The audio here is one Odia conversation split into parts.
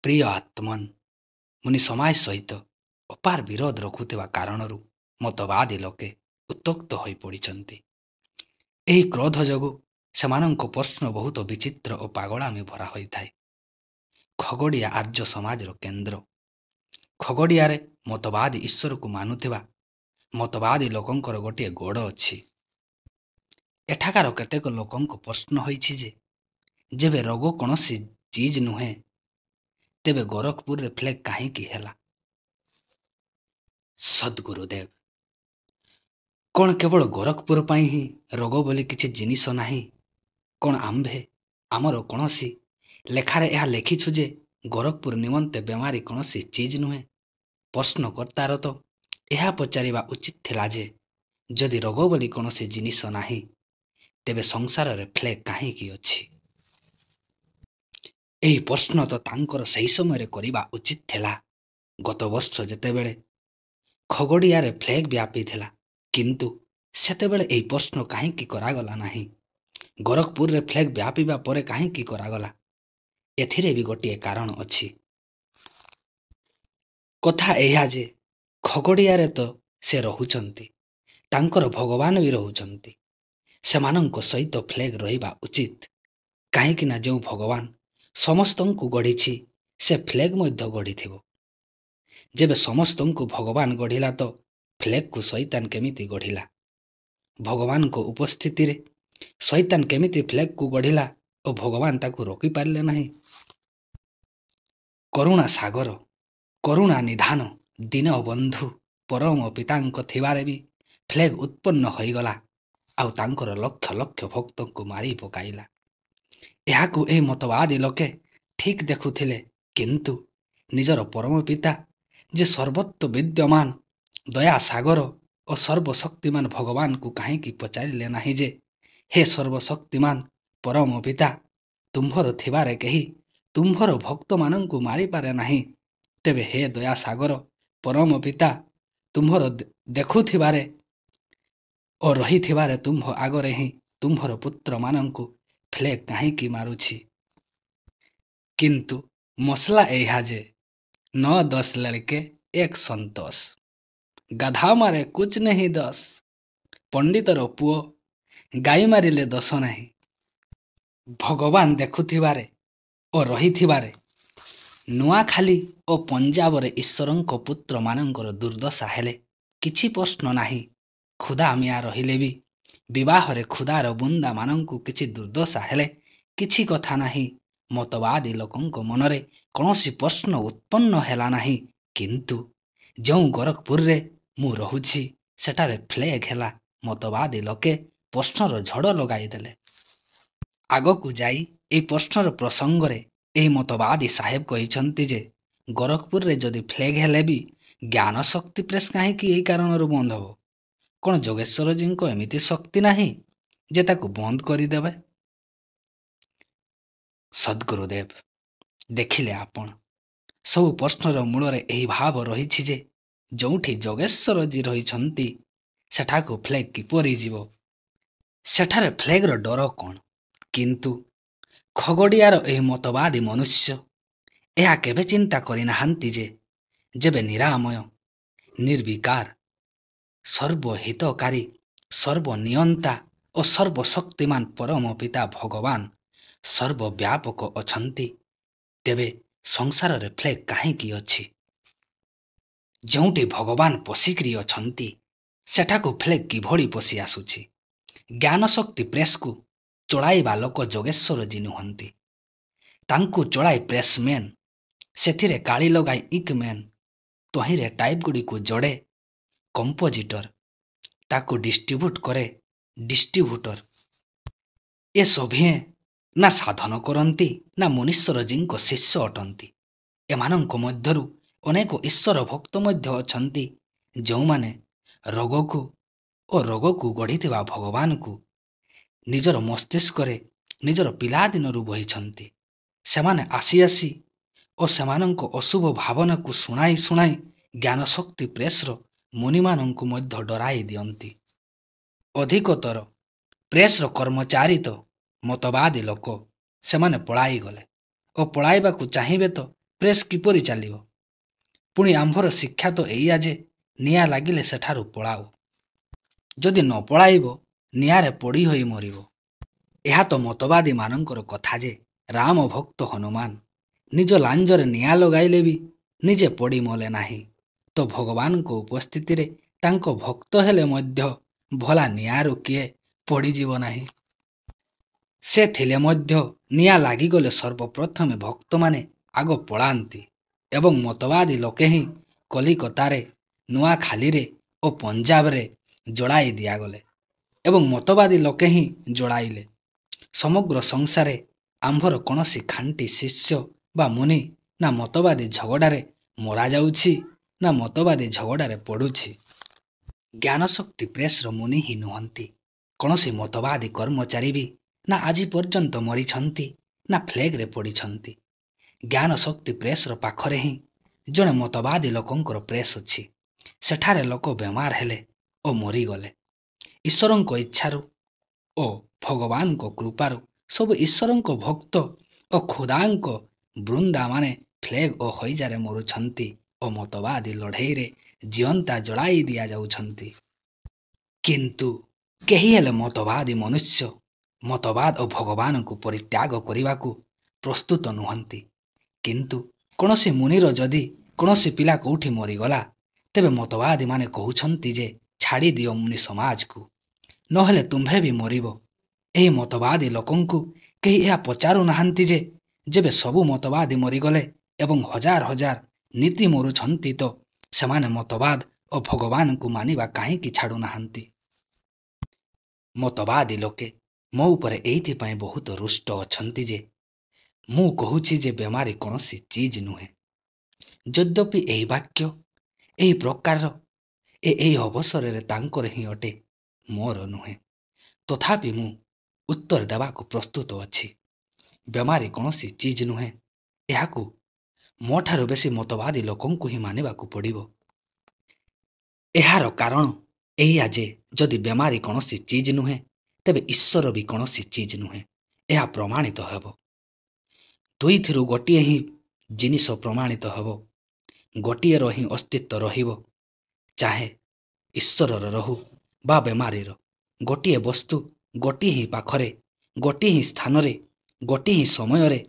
ପ୍ରିୟ ଆତ୍ମନ୍, ମୁନି ସମାଜ ସହିତ ଅପାର ବିରୋଧ ରଖୁଥିବା କାରଣରୁ ମତବାଦୀ ଲୋକେ ଉତ୍ତ୍ୟକ୍ତ ହୋଇପଡ଼ିଛନ୍ତି। ଏହି କ୍ରୋଧ ଯୋଗୁଁ ସେମାନଙ୍କ ପ୍ରଶ୍ନ ବହୁତ ବିଚିତ୍ର ଓ ପାଗଳାମି ଭରା ହୋଇଥାଏ। ଖଗଡ଼ିଆ ଆର୍ଯ୍ୟ ସମାଜର କେନ୍ଦ୍ର। ଖଗଡ଼ିଆରେ ମତବାଦୀ ଈଶ୍ୱରକୁ ମାନୁଥିବା ମତବାଦୀ ଲୋକଙ୍କର ଗୋଟିଏ ଗଡ଼ ଅଛି। ଏଠାକାର କେତେକ ଲୋକଙ୍କ ପ୍ରଶ୍ନ ହୋଇଛି ଯେ, ଯେବେ ରୋଗ କୌଣସି ଚିଜ୍ ନୁହେଁ, ତେବେ ଗୋରଖପୁରରେ ପ୍ଲେଗ୍ କାହିଁକି ହେଲା? ସଦ୍ଗୁରୁଦେବ, କ'ଣ କେବଳ ଗୋରଖପୁର ପାଇଁ ହିଁ ରୋଗ ବୋଲି କିଛି ଜିନିଷ ନାହିଁ? କ'ଣ ଆମ୍ଭେ ଆମର କୌଣସି ଲେଖାରେ ଏହା ଲେଖିଛୁ ଯେ ଗୋରଖପୁର ନିମନ୍ତେ ବେମାରୀ କୌଣସି ଚିଜ୍ ନୁହେଁ? ପ୍ରଶ୍ନକର୍ତ୍ତାର ତ ଏହା ପଚାରିବା ଉଚିତ ଥିଲା ଯେ, ଯଦି ରୋଗ ବୋଲି କୌଣସି ଜିନିଷ ନାହିଁ, ତେବେ ସଂସାରରେ ପ୍ଲେଗ୍ କାହିଁକି ଅଛି? ଏହି ପ୍ରଶ୍ନ ତ ତାଙ୍କର ସେହି ସମୟରେ କରିବା ଉଚିତ ଥିଲା, ଗତ ବର୍ଷ ଯେତେବେଳେ ଖଗଡ଼ିଆରେ ପ୍ଲେଗ୍ ବ୍ୟାପିଥିଲା। କିନ୍ତୁ ସେତେବେଳେ ଏହି ପ୍ରଶ୍ନ କାହିଁକି କରାଗଲା ନାହିଁ? ଗୋରଖପୁରରେ ପ୍ଲେଗ୍ ବ୍ୟାପିବା ପରେ କାହିଁକି କରାଗଲା? ଏଥିରେ ବି ଗୋଟିଏ କାରଣ ଅଛି। କଥା ଏହା ଯେ, ଖଗଡ଼ିଆରେ ତ ସେ ରହୁଛନ୍ତି, ତାଙ୍କର ଭଗବାନ ବି ରହୁଛନ୍ତି। ସେମାନଙ୍କ ସହିତ ପ୍ଲେଗ୍ ରହିବା ଉଚିତ, କାହିଁକି ନା ଯେଉଁ ଭଗବାନ ସମସ୍ତଙ୍କୁ ଗଢ଼ିଛି, ସେ ପ୍ଲେଗ୍ ମଧ୍ୟ ଗଢ଼ିଥିବ। ଯେବେ ସମସ୍ତଙ୍କୁ ଭଗବାନ ଗଢ଼ିଲା ତ ପ୍ଲେଗ୍କୁ ଶୈତାନ କେମିତି ଗଢ଼ିଲା? ଭଗବାନଙ୍କ ଉପସ୍ଥିତିରେ ଶୈତାନ କେମିତି ପ୍ଲେଗ୍କୁ ଗଢ଼ିଲା ଓ ଭଗବାନ ତାକୁ ରୋକିପାରିଲେ ନାହିଁ? କରୁଣା ସାଗର, କରୁଣା ନିଧାନ ଦୀନବନ୍ଧୁ ପରମ ପିତାଙ୍କ ଥିବାରେ ବି ପ୍ଲେଗ୍ ଉତ୍ପନ୍ନ ହୋଇଗଲା, ଆଉ ତାଙ୍କର ଲକ୍ଷ ଲକ୍ଷ ଭକ୍ତଙ୍କୁ ମାରି ପକାଇଲା। ଏହାକୁ ଏହି ମତବାଦୀ ଲୋକେ ଠିକ୍ ଦେଖୁଥିଲେ, କିନ୍ତୁ ନିଜର ପରମ ପିତା ଯେ ସର୍ବତ୍ର ବିଦ୍ୟମାନ ଦୟାସାଗର ଓ ସର୍ବଶକ୍ତିମାନ ଭଗବାନଙ୍କୁ କାହିଁକି ପଚାରିଲେ ନାହିଁ ଯେ, ହେ ସର୍ବଶକ୍ତିମାନ ପରମ ପିତା, ତୁମ୍ଭର ଥିବାରେ କେହି ତୁମ୍ଭର ଭକ୍ତମାନଙ୍କୁ ମାରିପାରେ ନାହିଁ, ତେବେ ହେ ଦୟାସାଗର ପରମ ପିତା, ତୁମ୍ଭର ଦେଖୁଥିବାରେ ଓ ରହିଥିବାରେ ତୁମ୍ଭ ଆଗରେ ହିଁ ତୁମ୍ଭର ପୁତ୍ରମାନଙ୍କୁ ପ୍ଲେଗ୍ କାହିଁକି ମାରୁଛି? କିନ୍ତୁ ମସଲା ଏହା ଯେ, 9-10 ଲଡ଼କେ ଏକ ସନ୍ତୋଷ, ଗାଧା ମାରେ କୁଛ ନେହିଁ ଦୋଷ। ପଣ୍ଡିତର ପୁଅ ଗାଈ ମାରିଲେ ଦୋଷ ନାହିଁ। ଭଗବାନ ଦେଖୁଥିବାରେ ଓ ରହିଥିବାରେ ନୂଆଖାଲି ଓ ପଞ୍ଜାବରେ ଈଶ୍ୱରଙ୍କ ପୁତ୍ରମାନଙ୍କର ଦୁର୍ଦ୍ଦଶା ହେଲେ କିଛି ପ୍ରଶ୍ନ ନାହିଁ। ଖୁଦା ମିଆଁ ରହିଲେ ବି ବିବାହରେ ଖୁଦାର ବୁନ୍ଦାମାନଙ୍କୁ କିଛି ଦୁର୍ଦ୍ଦଶା ହେଲେ କିଛି କଥା ନାହିଁ। ମତବାଦୀ ଲୋକଙ୍କ ମନରେ କୌଣସି ପ୍ରଶ୍ନ ଉତ୍ପନ୍ନ ହେଲା ନାହିଁ। କିନ୍ତୁ ଯେଉଁ ଗୋରଖପୁରରେ ମୁଁ ରହୁଛି, ସେଠାରେ ପ୍ଲେଗ୍ ହେଲା। ମତବାଦୀ ଲୋକେ ପ୍ରଶ୍ନର ଝଡ଼ ଲଗାଇଦେଲେ। ଆଗକୁ ଯାଇ ଏହି ପ୍ରଶ୍ନର ପ୍ରସଙ୍ଗରେ ଏହି ମତବାଦୀ ସାହେବ କହିଛନ୍ତି ଯେ, ଗୋରଖପୁରରେ ଯଦି ପ୍ଲେଗ୍ ହେଲେ ବି ଜ୍ଞାନ ଶକ୍ତି ପ୍ରେସ୍ କାହିଁକି ଏହି କାରଣରୁ ବନ୍ଦ ହେବ? କ'ଣ ଯୋଗେଶ୍ୱରଜୀଙ୍କ ଏମିତି ଶକ୍ତି ନାହିଁ ଯେ ତାକୁ ବନ୍ଦ କରିଦେବେ? ସଦ୍ଗୁରୁଦେବ, ଦେଖିଲେ ଆପଣ, ସବୁ ପ୍ରଶ୍ନର ମୂଳରେ ଏହି ଭାବ ରହିଛି ଯେ, ଯେଉଁଠି ଯୋଗେଶ୍ୱରଜୀ ରହିଛନ୍ତି, ସେଠାକୁ ପ୍ଲେଗ୍ କିପରି ଯିବ? ସେଠାରେ ପ୍ଲେଗ୍ର ଡର କ'ଣ? କିନ୍ତୁ ଖଗଡ଼ିଆର ଏହି ମତବାଦୀ ମନୁଷ୍ୟ ଏହା କେବେ ଚିନ୍ତା କରିନାହାନ୍ତି ଯେ, ଯେବେ ନିରାମୟ, ନିର୍ବିକାର, ସର୍ବହିତକାରୀ, ସର୍ବନିୟନ୍ତା ଓ ସର୍ବଶକ୍ତିମାନ ପରମ ପିତା ଭଗବାନ ସର୍ବବ୍ୟାପକ ଅଛନ୍ତି, ତେବେ ସଂସାରରେ ପ୍ଲେଗ୍ କାହିଁକି ଅଛି? ଯେଉଁଠି ଭଗବାନ ପଶିକିରି ଅଛନ୍ତି, ସେଠାକୁ ପ୍ଲେଗ୍ କିଭଳି ପଶି ଆସୁଛି? ଜ୍ଞାନଶକ୍ତି ପ୍ରେସ୍କୁ ଚଳାଇବା ଲୋକ ଯୋଗେଶ୍ୱରଜୀ ନୁହନ୍ତି। ତାଙ୍କୁ ଚଳାଇ ପ୍ରେସ୍ମେନ୍, ସେଥିରେ କାଳି ଲଗାଇ ଇଙ୍କମେନ୍, ତହିଁରେ ଟାଇପ୍ଗୁଡ଼ିକୁ ଯୋଡ଼େ କମ୍ପୋଜିଟର, ତାକୁ ଡିଷ୍ଟ୍ରିବ୍ୟୁଟ୍ କରେ ଡିଷ୍ଟ୍ରିବ୍ୟୁଟର। ଏ ସଭିଏଁ ନା ସାଧନ କରନ୍ତି ନା ମୁନୀଶ୍ୱରଜୀଙ୍କ ଶିଷ୍ୟ ଅଟନ୍ତି। ଏମାନଙ୍କ ମଧ୍ୟରୁ ଅନେକ ଈଶ୍ୱର ଭକ୍ତ ମଧ୍ୟ ଅଛନ୍ତି, ଯେଉଁମାନେ ରୋଗକୁ ଓ ରୋଗକୁ ଗଢ଼ିଥିବା ଭଗବାନଙ୍କୁ ନିଜର ମସ୍ତିଷ୍କରେ ନିଜର ପିଲାଦିନରୁ ବହିଛନ୍ତି। ସେମାନେ ଆସି ଆସି ଓ ସେମାନଙ୍କ ଅଶୁଭ ଭାବନାକୁ ଶୁଣାଇ ଶୁଣାଇ ଜ୍ଞାନଶକ୍ତି ପ୍ରେସ୍ର ମୁନିମାନଙ୍କୁ ମଧ୍ୟ ଡରାଇ ଦିଅନ୍ତି। ଅଧିକତର ପ୍ରେସ୍ର କର୍ମଚାରୀ ତ ମତବାଦୀ ଲୋକ, ସେମାନେ ପଳାଇଗଲେ ଓ ପଳାଇବାକୁ ଚାହିଁବେ ତ ପ୍ରେସ୍ କିପରି ଚାଲିବ? ପୁଣି ଆମ୍ଭର ଶିକ୍ଷା ତ ଏଇଆ ଯେ ନିଆଁ ଲାଗିଲେ ସେଠାରୁ ପଳାଅ। ଯଦି ନ ପଳାଇବ ନିଆଁରେ ପୋଡ଼ି ହୋଇ ମରିବ। ଏହା ତ ମତବାଦୀମାନଙ୍କର କଥା ଯେ ରାମ ଭକ୍ତ ହନୁମାନ ନିଜ ଲାଞ୍ଜରେ ନିଆଁ ଲଗାଇଲେ ବି ନିଜେ ପୋଡ଼ି ମଲେ ନାହିଁ, ତ ଭଗବାନଙ୍କ ଉପସ୍ଥିତିରେ ତାଙ୍କ ଭକ୍ତ ହେଲେ ମଧ୍ୟ ଭଲା ନିଆଁରୁ କିଏ ପୋଡ଼ିଯିବ ନାହିଁ? ସେ ଥିଲେ ମଧ୍ୟ ନିଆଁ ଲାଗିଗଲେ ସର୍ବପ୍ରଥମେ ଭକ୍ତମାନେ ଆଗ ପଳାନ୍ତି ଏବଂ ମତବାଦୀ ଲୋକେ ହିଁ କଲିକତାରେ, ନୂଆଖାଲିରେ ଓ ପଞ୍ଜାବରେ ଜଳାଇ ଦିଆଗଲେ ଏବଂ ମତବାଦୀ ଲୋକେ ହିଁ ଜଳାଇଲେ। ସମଗ୍ର ସଂସାରେ ଆମ୍ଭର କୌଣସି ଖାଣ୍ଟି ଶିଷ୍ୟ ବା ମୁନି ନା ମତବାଦୀ ଝଗଡ଼ାରେ ମରାଯାଉଛି ନା ମତବାଦୀ ଝଗଡ଼ାରେ ପଡ଼ୁଛି। ଜ୍ଞାନଶକ୍ତି ପ୍ରେସ୍ର ମୁନି ହିଁ ନୁହନ୍ତି। କୌଣସି ମତବାଦୀ କର୍ମଚାରୀ ବି ନା ଆଜି ପର୍ଯ୍ୟନ୍ତ ମରିଛନ୍ତି ନା ଫ୍ଲେଗ୍ରେ ପଡ଼ିଛନ୍ତି। ଜ୍ଞାନଶକ୍ତି ପ୍ରେସ୍ର ପାଖରେ ହିଁ ଜଣେ ମତବାଦୀ ଲୋକଙ୍କର ପ୍ରେସ୍ ଅଛି। ସେଠାରେ ଲୋକ ବେମାର ହେଲେ ଓ ମରିଗଲେ। ଈଶ୍ୱରଙ୍କ ଇଚ୍ଛାରୁ ଓ ଭଗବାନଙ୍କ କୃପାରୁ ସବୁ ଈଶ୍ୱରଙ୍କ ଭକ୍ତ ଓ ଖୁଦାଙ୍କ ବୃନ୍ଦାମାନେ ଫ୍ଲେଗ୍ ଓ ହଇଜାରେ ମରୁଛନ୍ତି ଓ ମତବାଦୀ ଲଢ଼େଇରେ ଜିଅନ୍ତା ଜଳାଇ ଦିଆଯାଉଛନ୍ତି। କିନ୍ତୁ କେହି ହେଲେ ମତବାଦୀ ମନୁଷ୍ୟ ମତବାଦ ଓ ଭଗବାନଙ୍କୁ ପରିତ୍ୟାଗ କରିବାକୁ ପ୍ରସ୍ତୁତ ନୁହନ୍ତି। କିନ୍ତୁ କୌଣସି ମୁନିର ଯଦି କୌଣସି ପିଲା କେଉଁଠି ମରିଗଲା, ତେବେ ମତବାଦୀମାନେ କହୁଛନ୍ତି ଯେ ଛାଡ଼ି ଦିଅ ମୁନି ସମାଜକୁ, ନହେଲେ ତୁମ୍ଭେ ବି ମରିବ। ଏହି ମତବାଦୀ ଲୋକଙ୍କୁ କେହି ଏହା ପଚାରୁନାହାନ୍ତି ଯେ ଯେବେ ସବୁ ମତବାଦୀ ମରିଗଲେ ଏବଂ ହଜାର ହଜାର ନୀତି ମରୁଛନ୍ତି, ତ ସେମାନେ ମତବାଦ ଓ ଭଗବାନଙ୍କୁ ମାନିବା କାହିଁକି ଛାଡ଼ୁନାହାନ୍ତି? ମତବାଦୀ ଲୋକେ ମୋ ଉପରେ ଏଇଥିପାଇଁ ବହୁତ ରୁଷ୍ଟ ଅଛନ୍ତି ଯେ ମୁଁ କହୁଛି ଯେ ବେମାରୀ କୌଣସି ଚିଜ୍ ନୁହେଁ। ଯଦ୍ୟପି ଏହି ବାକ୍ୟ ଏହି ପ୍ରକାରର ଏହି ଅବସରରେ ତାଙ୍କର ହିଁ ଅଟେ, ମୋର ନୁହେଁ, ତଥାପି ମୁଁ ଉତ୍ତର ଦେବାକୁ ପ୍ରସ୍ତୁତ ଅଛି। ବେମାରୀ କୌଣସି ଚିଜ୍ ନୁହେଁ। ଏହାକୁ ମୋଠାରୁ ବେଶୀ ମତବାଦୀ ଲୋକଙ୍କୁ ହିଁ ମାନିବାକୁ ପଡ଼ିବ। ଏହାର କାରଣ ଏଇଆ ଯେ ଯଦି ବେମାରୀ କୌଣସି ଚିଜ୍ ନୁହେଁ, ତେବେ ଈଶ୍ୱର ବି କୌଣସି ଚିଜ୍ ନୁହେଁ। ଏହା ପ୍ରମାଣିତ ହେବ। ଦୁଇଥିରୁ ଗୋଟିଏ ହିଁ ଜିନିଷ ପ୍ରମାଣିତ ହେବ। ଗୋଟିଏର ହିଁ ଅସ୍ତିତ୍ୱ ରହିବ, ଚାହେଁ ଈଶ୍ୱରର ରହୁ ବା ବେମାରୀର। ଗୋଟିଏ ବସ୍ତୁ ଗୋଟିଏ ହିଁ ପାଖରେ, ଗୋଟିଏ ହିଁ ସ୍ଥାନରେ, ଗୋଟିଏ ହିଁ ସମୟରେ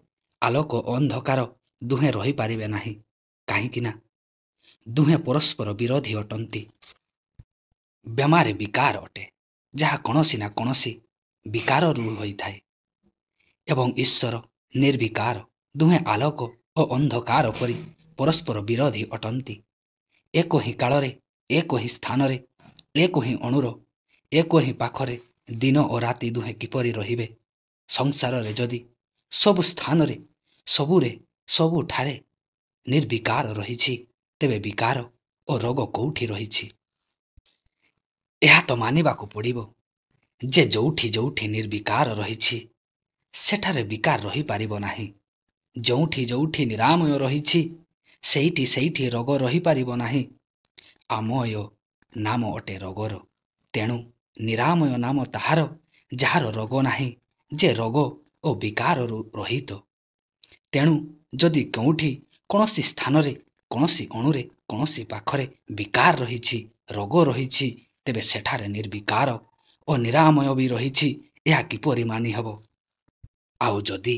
ଆଲୋକ ଓ ଅନ୍ଧକାର ଦୁହେଁ ରହିପାରିବେ ନାହିଁ, କାହିଁକି ନା ଦୁହେଁ ପରସ୍ପର ବିରୋଧୀ ଅଟନ୍ତି। ବେମାରୀ ବିକାର ଅଟେ, ଯାହା କୌଣସି ନା କୌଣସି ବିକାରରୁ ହୋଇଥାଏ ଏବଂ ଈଶ୍ୱର ନିର୍ବିକାର। ଦୁହେଁ ଆଲୋକ ଓ ଅନ୍ଧକାର ପରି ପରସ୍ପର ବିରୋଧୀ ଅଟନ୍ତି। ଏକ ହିଁ କାଳରେ, ଏକ ହିଁ ସ୍ଥାନରେ, ଏକ ହିଁ ଅଣୁର, ଏକ ହିଁ ପାଖରେ ଦିନ ଓ ରାତି ଦୁହେଁ କିପରି ରହିବେ? ସଂସାରରେ ଯଦି ସବୁ ସ୍ଥାନରେ, ସବୁରେ, ସବୁଠାରେ ନିର୍ବିକାର ରହିଛି, ତେବେ ବିକାର ଓ ରୋଗ କେଉଁଠି ରହିଛି? ଏହା ତ ମାନିବାକୁ ପଡ଼ିବ ଯେ ଯେଉଁଠି ଯେଉଁଠି ନିର୍ବିକାର ରହିଛି, ସେଠାରେ ବିକାର ରହିପାରିବ ନାହିଁ। ଯେଉଁଠି ଯେଉଁଠି ନିରାମୟ ରହିଛି, ସେଇଠି ସେଇଠି ରୋଗ ରହିପାରିବ ନାହିଁ। ଆମୟ ନାମ ଅଟେ ରୋଗର, ତେଣୁ ନିରାମୟ ନାମ ତାହାର ଯାହାର ରୋଗ ନାହିଁ, ଯେ ରୋଗ ଓ ବିକାରରୁ ରହିତ। ତେଣୁ ଯଦି କେଉଁଠି କୌଣସି ସ୍ଥାନରେ, କୌଣସି ଅଣୁରେ, କୌଣସି ପାଖରେ ବିକାର ରହିଛି, ରୋଗ ରହିଛି, ତେବେ ସେଠାରେ ନିର୍ବିକାର ଓ ନିରାମୟ ବି ରହିଛି। ଏହା କିପରି ମାନି ହେବ? ଆଉ ଯଦି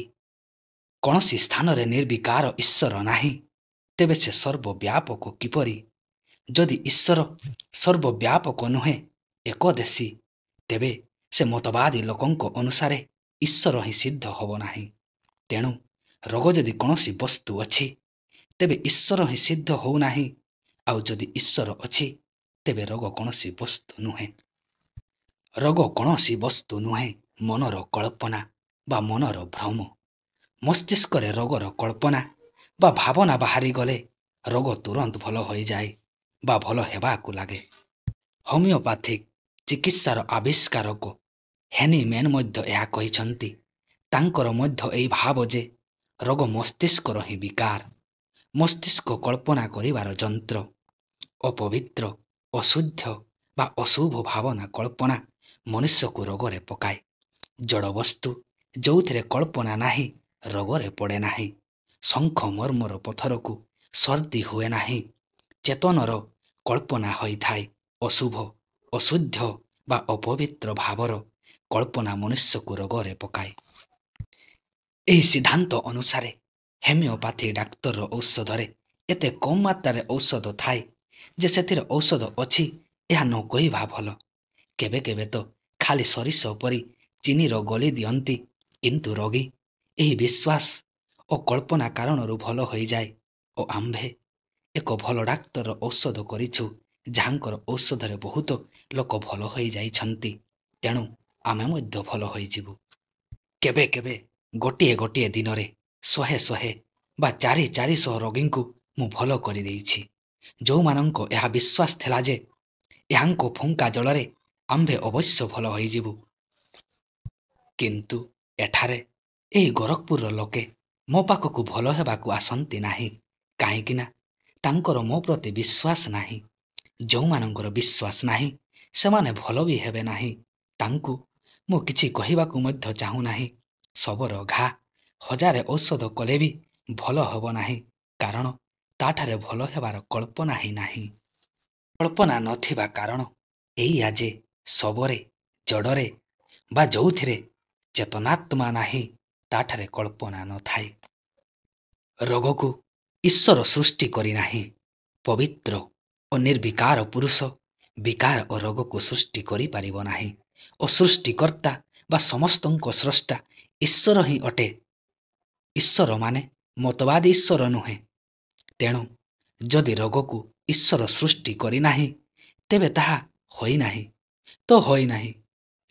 କୌଣସି ସ୍ଥାନରେ ନିର୍ବିକାର ଈଶ୍ୱର ନାହିଁ, ତେବେ ସେ ସର୍ବବ୍ୟାପକ କିପରି? ଯଦି ଈଶ୍ୱର ସର୍ବବ୍ୟାପକ ନୁହେଁ, ଏକଦେଶୀ, ତେବେ ସେ ମତବାଦୀ ଲୋକଙ୍କ ଅନୁସାରେ ଈଶ୍ୱର ହିଁ ସିଦ୍ଧ ହେବ ନାହିଁ। ତେଣୁ ରୋଗ ଯଦି କୌଣସି ବସ୍ତୁ ଅଛି, ତେବେ ଈଶ୍ୱର ହିଁ ସିଦ୍ଧ ହେଉନାହିଁ। ଆଉ ଯଦି ଈଶ୍ୱର ଅଛି, ତେବେ ରୋଗ କୌଣସି ବସ୍ତୁ ନୁହେଁ। ରୋଗ କୌଣସି ବସ୍ତୁ ନୁହେଁ, ମନର କଳ୍ପନା ବା ମନର ଭ୍ରମ। ମସ୍ତିଷ୍କରେ ରୋଗର କଳ୍ପନା ବା ଭାବନା ବାହାରିଗଲେ ରୋଗ ତୁରନ୍ତ ଭଲ ହୋଇଯାଏ ବା ଭଲ ହେବାକୁ ଲାଗେ। ହୋମିଓପାଥିକ ଚିକିତ୍ସାର ଆବିଷ୍କାରକ ହେନି ମେନ୍ ମଧ୍ୟ ଏହା କହିଛନ୍ତି। ତାଙ୍କର ମଧ୍ୟ ଏହି ଭାବ ଯେ ରୋଗ ମସ୍ତିଷ୍କର ହିଁ ବିକାର। ମସ୍ତିଷ୍କ କଳ୍ପନା କରିବାର ଯନ୍ତ୍ର। ଅପବିତ୍ର, ଅଶୁଦ୍ଧ ବା ଅଶୁଭ ଭାବନା କଳ୍ପନା ମନୁଷ୍ୟକୁ ରୋଗରେ ପକାଏ। ଜଡ଼ବସ୍ତୁ ଯେଉଁଥିରେ କଳ୍ପନା ନାହିଁ, ରୋଗରେ ପଡ଼େ ନାହିଁ। ଶଙ୍ଖ ମର୍ମର ପଥରକୁ ସର୍ଦ୍ଦି ହୁଏ ନାହିଁ। ଚେତନର କଳ୍ପନା ହୋଇଥାଏ। ଅଶୁଭ, ଅଶୁଦ୍ଧ ବା ଅପବିତ୍ର ଭାବର କଳ୍ପନା ମନୁଷ୍ୟକୁ ରୋଗରେ ପକାଏ। ଏହି ସିଦ୍ଧାନ୍ତ ଅନୁସାରେ ହୋମିଓପାଥି ଡାକ୍ତରର ଔଷଧରେ ଏତେ କମ୍ ମାତ୍ରାରେ ଔଷଧ ଥାଏ ଯେ ସେଥିରେ ଔଷଧ ଅଛି ଏହା ନ କହିବା ଭଲ। କେବେ କେବେ ତ ଖାଲି ସୋରିଷ ପରି ଚିନିର ଗଳି ଦିଅନ୍ତି, କିନ୍ତୁ ରୋଗୀ ଏହି ବିଶ୍ୱାସ ଓ କଳ୍ପନା କାରଣରୁ ଭଲ ହୋଇଯାଏ ଓ ଆମ୍ଭେ ଏକ ଭଲ ଡାକ୍ତରର ଔଷଧ କରିଛୁ ଯାହାଙ୍କର ଔଷଧରେ ବହୁତ ଲୋକ ଭଲ ହୋଇଯାଇଛନ୍ତି, ତେଣୁ ଆମେ ମଧ୍ୟ ଭଲ ହୋଇଯିବୁ। କେବେ କେବେ ଗୋଟିଏ ଗୋଟିଏ ଦିନରେ 100 ବା 400 ରୋଗୀଙ୍କୁ ମୁଁ ଭଲ କରିଦେଇଛି, ଯେଉଁମାନଙ୍କ ଏହା ବିଶ୍ୱାସ ଥିଲା ଯେ ଏହାଙ୍କ ଫୁଙ୍କା ଜଳରେ ଆମ୍ଭେ ଅବଶ୍ୟ ଭଲ ହୋଇଯିବୁ। କିନ୍ତୁ ଏଠାରେ ଏହି ଗୋରଖପୁରର ଲୋକେ ମୋ ପାଖକୁ ଭଲ ହେବାକୁ ଆସନ୍ତି ନାହିଁ, କାହିଁକି ନା ତାଙ୍କର ମୋ ପ୍ରତି ବିଶ୍ୱାସ ନାହିଁ। ଯେଉଁମାନଙ୍କର ବିଶ୍ୱାସ ନାହିଁ ସେମାନେ ଭଲ ବି ହେବେ ନାହିଁ। ତାଙ୍କୁ ମୁଁ କିଛି କହିବାକୁ ମଧ୍ୟ ଚାହୁଁନାହିଁ। ଶବର ଘା 1000 ଔଷଧ କଲେ ବି ଭଲ ହେବ ନାହିଁ, କାରଣ ତାଠାରେ ଭଲ ହେବାର କଳ୍ପନା ହିଁ ନାହିଁ। କଳ୍ପନା ନଥିବା କାରଣ ଏଇଆ ଯେ ଶବରେ, ଜଡ଼ରେ ବା ଯେଉଁଥିରେ ଚେତନାତ୍ମା ନାହିଁ ତାଠାରେ କଳ୍ପନା ନଥାଏ। ରୋଗକୁ ଈଶ୍ୱର ସୃଷ୍ଟି କରିନାହିଁ। ପବିତ୍ର ଓ ନିର୍ବିକାର ପୁରୁଷ ବିକାର ଓ ରୋଗକୁ ସୃଷ୍ଟି କରିପାରିବ ନାହିଁ ଓ ସୃଷ୍ଟିକର୍ତ୍ତା ବା ସମସ୍ତଙ୍କ ସ୍ରଷ୍ଟା ଈଶ୍ୱର ହିଁ ଅଟେ। ଈଶ୍ୱର ମାନେ ମତବାଦୀ ଈଶ୍ୱର ନୁହେଁ। ତେଣୁ ଯଦି ରୋଗକୁ ଈଶ୍ୱର ସୃଷ୍ଟି କରିନାହିଁ ତେବେ ତାହା ହୋଇନାହିଁ ତ ହୋଇନାହିଁ।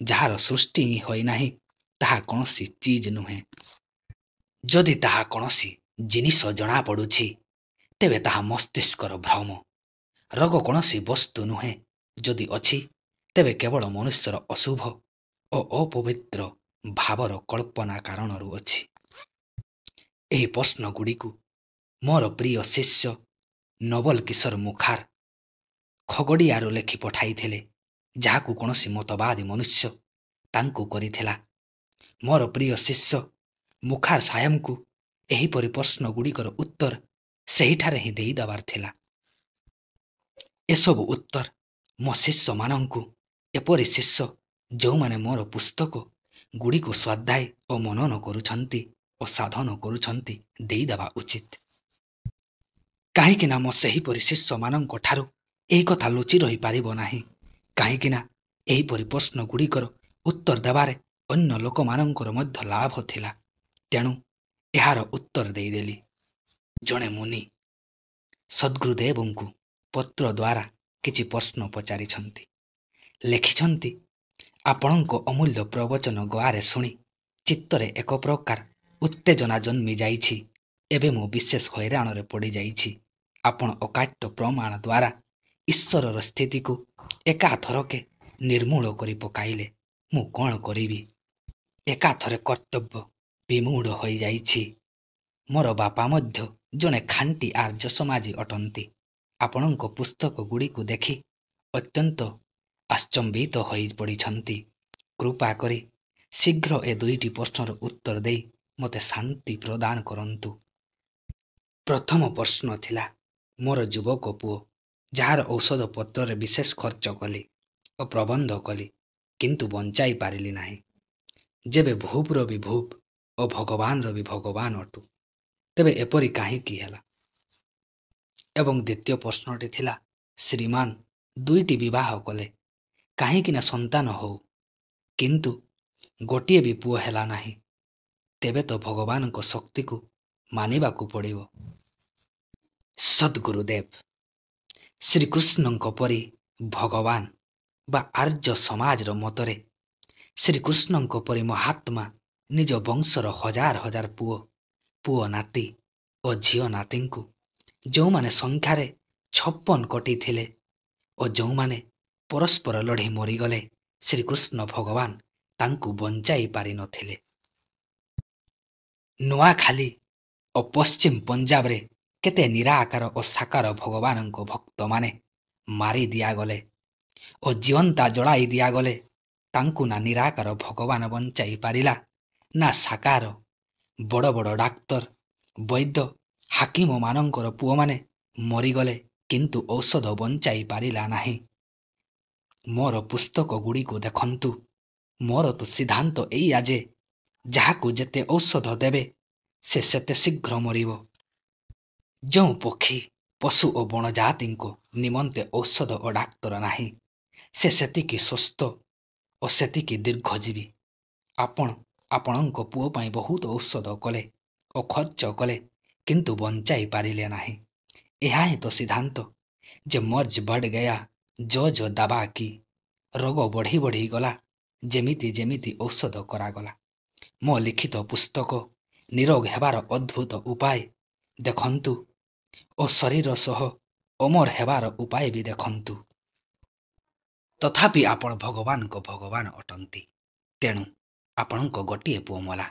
ଯାହାର ସୃଷ୍ଟି ହିଁ ହୋଇନାହିଁ ତାହା କୌଣସି ଚିଜ୍ ନୁହେଁ। ଯଦି ତାହା କୌଣସି ଜିନିଷ ଜଣାପଡ଼ୁଛି ତେବେ ତାହା ମସ୍ତିଷ୍କର ଭ୍ରମ। ରୋଗ କୌଣସି ବସ୍ତୁ ନୁହେଁ। ଯଦି ଅଛି ତେବେ କେବଳ ମନୁଷ୍ୟର ଅଶୁଭ ଓ ଅପବିତ୍ର ଭାବର କଳ୍ପନା କାରଣରୁ ଅଛି। ଏହି ପ୍ରଶ୍ନଗୁଡ଼ିକୁ ମୋର ପ୍ରିୟ ଶିଷ୍ୟ ନବଲ କିଶୋର ମୁଖାର ଖଗଡ଼ିଆରୁ ଲେଖି ପଠାଇଥିଲେ, ଯାହାକୁ କୌଣସି ମତବାଦୀ ମନୁଷ୍ୟ ତାଙ୍କୁ କରିଥିଲା। ମୋର ପ୍ରିୟ ଶିଷ୍ୟ ମୁଖାର ସାହେବଙ୍କୁ ଏହିପରି ପ୍ରଶ୍ନଗୁଡ଼ିକର ଉତ୍ତର ସେହିଠାରେ ହିଁ ଦେଇଦେବାର ଥିଲା। ଏସବୁ ଉତ୍ତର ମୋ ଶିଷ୍ୟମାନଙ୍କୁ, ଏପରି ଶିଷ୍ୟ ଯେଉଁମାନେ ମୋର ପୁସ୍ତକ ଗୁଡ଼ିକୁ ସ୍ୱାଧ୍ୟାୟ ଓ ମନନ କରୁଛନ୍ତି ଓ ସାଧନ କରୁଛନ୍ତି, ଦେଇଦେବା ଉଚିତ। କାହିଁକିନା ମୋ ସେହିପରି ଶିଷ୍ୟମାନଙ୍କ ଠାରୁ ଏହି କଥା ଲୁଚି ରହିପାରିବ ନାହିଁ। କାହିଁକିନା ଏହିପରି ପ୍ରଶ୍ନଗୁଡ଼ିକର ଉତ୍ତର ଦେବାରେ ଅନ୍ୟ ଲୋକମାନଙ୍କର ମଧ୍ୟ ଲାଭ ଥିଲା। ତେଣୁ ଏହାର ଉତ୍ତର ଦେଇଦେଲି। ଜଣେ ମୁନି ସଦ୍ଗୁରୁଦେବଙ୍କୁ ପତ୍ର ଦ୍ୱାରା କିଛି ପ୍ରଶ୍ନ ପଚାରିଛନ୍ତି। ଲେଖିଛନ୍ତି, ଆପଣଙ୍କ ଅମୂଲ୍ୟ ପ୍ରବଚନ ଗଳାରେ ଶୁଣି ଚିତ୍ତରେ ଏକ ପ୍ରକାର ଉତ୍ତେଜନା ଜନ୍ମି ଯାଇଛି। ଏବେ ମୁଁ ବିଶେଷ ହଇରାଣରେ ପଡ଼ିଯାଇଛି। ଆପଣ ଅକାଟ୍ୟ ପ୍ରମାଣ ଦ୍ୱାରା ଈଶ୍ୱରର ସ୍ଥିତିକୁ ଏକାଥରକେ ନିର୍ମୂଳ କରି ପକାଇଲେ ମୁଁ କ'ଣ କରିବି? ଏକାଥରେ କର୍ତ୍ତବ୍ୟ ବିମୂଢ଼ ହୋଇଯାଇଛି। ମୋର ବାପା ମଧ୍ୟ ଜଣେ ଖାଣ୍ଟି ଆର୍ଯ୍ୟ ସମାଜୀ ଅଟନ୍ତି। ଆପଣଙ୍କ ପୁସ୍ତକ ଗୁଡ଼ିକୁ ଦେଖି ଅତ୍ୟନ୍ତ ଆଶ୍ଚମ୍ବିତ ହୋଇ ପଡ଼ିଛନ୍ତି। କୃପା କରି ଶୀଘ୍ର ଏ 2ଟି ପ୍ରଶ୍ନର ଉତ୍ତର ଦେଇ ମୋତେ ଶାନ୍ତି ପ୍ରଦାନ କରନ୍ତୁ। ପ୍ରଥମ ପ୍ରଶ୍ନ ଥିଲା, ମୋର ଯୁବକ ପୁଅ ଯାହାର ଔଷଧ ପତ୍ରରେ ବିଶେଷ ଖର୍ଚ୍ଚ କଲି ଓ ପ୍ରବନ୍ଧ କଲି, କିନ୍ତୁ ବଞ୍ଚାଇ ପାରିଲି ନାହିଁ। ଯେବେ ଭୂପର ବି ଭୂପ ଓ ଭଗବାନର ବି ଭଗବାନ ଅଟୁ, ତେବେ ଏପରି କାହିଁକି ହେଲା? ଏବଂ ଦ୍ୱିତୀୟ ପ୍ରଶ୍ନଟି ଥିଲା, ଶ୍ରୀମାନ 2ଟି ବିବାହ କଲେ, କାହିଁକି ନା ସନ୍ତାନ ହଉ, କିନ୍ତୁ ଗୋଟିଏ ବି ପୁଅ ହେଲା ନାହିଁ। ତେବେ ତ ଭଗବାନଙ୍କ ଶକ୍ତିକୁ ମାନିବାକୁ ପଡ଼ିବ। ସଦ୍ଗୁରୁଦେବ ଶ୍ରୀକୃଷ୍ଣଙ୍କ ପରି ଭଗବାନ ବା ଆର୍ଯ୍ୟ ସମାଜର ମତରେ ଶ୍ରୀକୃଷ୍ଣଙ୍କ ପରି ମହାତ୍ମା ନିଜ ବଂଶର ହଜାର ହଜାର ପୁଅ ନାତି ଓ ଝିଅ ନାତିଙ୍କୁ, ଯେଉଁମାନେ ସଂଖ୍ୟାରେ 56 କୋଟି ଥିଲେ ଓ ଯେଉଁମାନେ ପରସ୍ପର ଲଢ଼ି ମରିଗଲେ, ଶ୍ରୀକୃଷ୍ଣ ଭଗବାନ ତାଙ୍କୁ ବଞ୍ଚାଇ ପାରିନଥିଲେ। ନୂଆଖାଲି ଓ ପଶ୍ଚିମ ପଞ୍ଜାବରେ କେତେ ନିରାକାର ଓ ସାକାର ଭଗବାନଙ୍କ ଭକ୍ତମାନେ ମାରି ଦିଆଗଲେ ଓ ଜୀଅନ୍ତା ଜଳାଇ ଦିଆଗଲେ। ତାଙ୍କୁ ନା ନିରାକାର ଭଗବାନ ବଞ୍ଚାଇ ପାରିଲା, ନା ସାକାର ବଡ଼ ବଡ଼ ଡାକ୍ତର ବୈଦ୍ୟ ହାକିମମାନଙ୍କର ପୁଅମାନେ ମରିଗଲେ, କିନ୍ତୁ ଔଷଧ ବଞ୍ଚାଇ ପାରିଲା ନାହିଁ। ମୋର ପୁସ୍ତକଗୁଡ଼ିକୁ ଦେଖନ୍ତୁ। ମୋର ତ ସିଦ୍ଧାନ୍ତ ଏଇଆ ଯେ ଯାହାକୁ ଯେତେ ଔଷଧ ଦେବେ ସେ ସେତେ ଶୀଘ୍ର ମରିବ। ଯେଉଁ ପକ୍ଷୀ, ପଶୁ ଓ ବଣଜାତିଙ୍କ ନିମନ୍ତେ ଔଷଧ ଓ ଡାକ୍ତର ନାହିଁ, ସେ ସେତିକି ସୁସ୍ଥ ଓ ସେତିକି ଦୀର୍ଘଜୀବୀ। ଆପଣ ଆପଣଙ୍କ ପୁଅ ପାଇଁ ବହୁତ ଔଷଧ କଲେ ଓ ଖର୍ଚ୍ଚ କଲେ, କିନ୍ତୁ ବଞ୍ଚାଇ ପାରିଲେ ନାହିଁ। ଏହା ହିଁ ତ ସିଦ୍ଧାନ୍ତ ଯେ ମର୍ଜ ବଢ଼ ଗୟା ଜୋ ଦାବା କି। ରୋଗ ବଢ଼ି ବଢ଼ି ଗଲା, ଯେମିତି ଯେମିତି ଔଷଧ କରାଗଲା। ମୋ ଲିଖିତ ପୁସ୍ତକ ନିରୋଗ ହେବାର ଅଦ୍ଭୁତ ଉପାୟ ଦେଖନ୍ତୁ ଓ ଶରୀର ସହ ଅମର ହେବାର ଉପାୟ ବି ଦେଖନ୍ତୁ। ତଥାପି ଆପଣ ଭଗବାନଙ୍କ ଭଗବାନ ଅଟନ୍ତି। ତେଣୁ ଆପଣଙ୍କ ଗୋଟିଏ ପୁଅ ମଲା,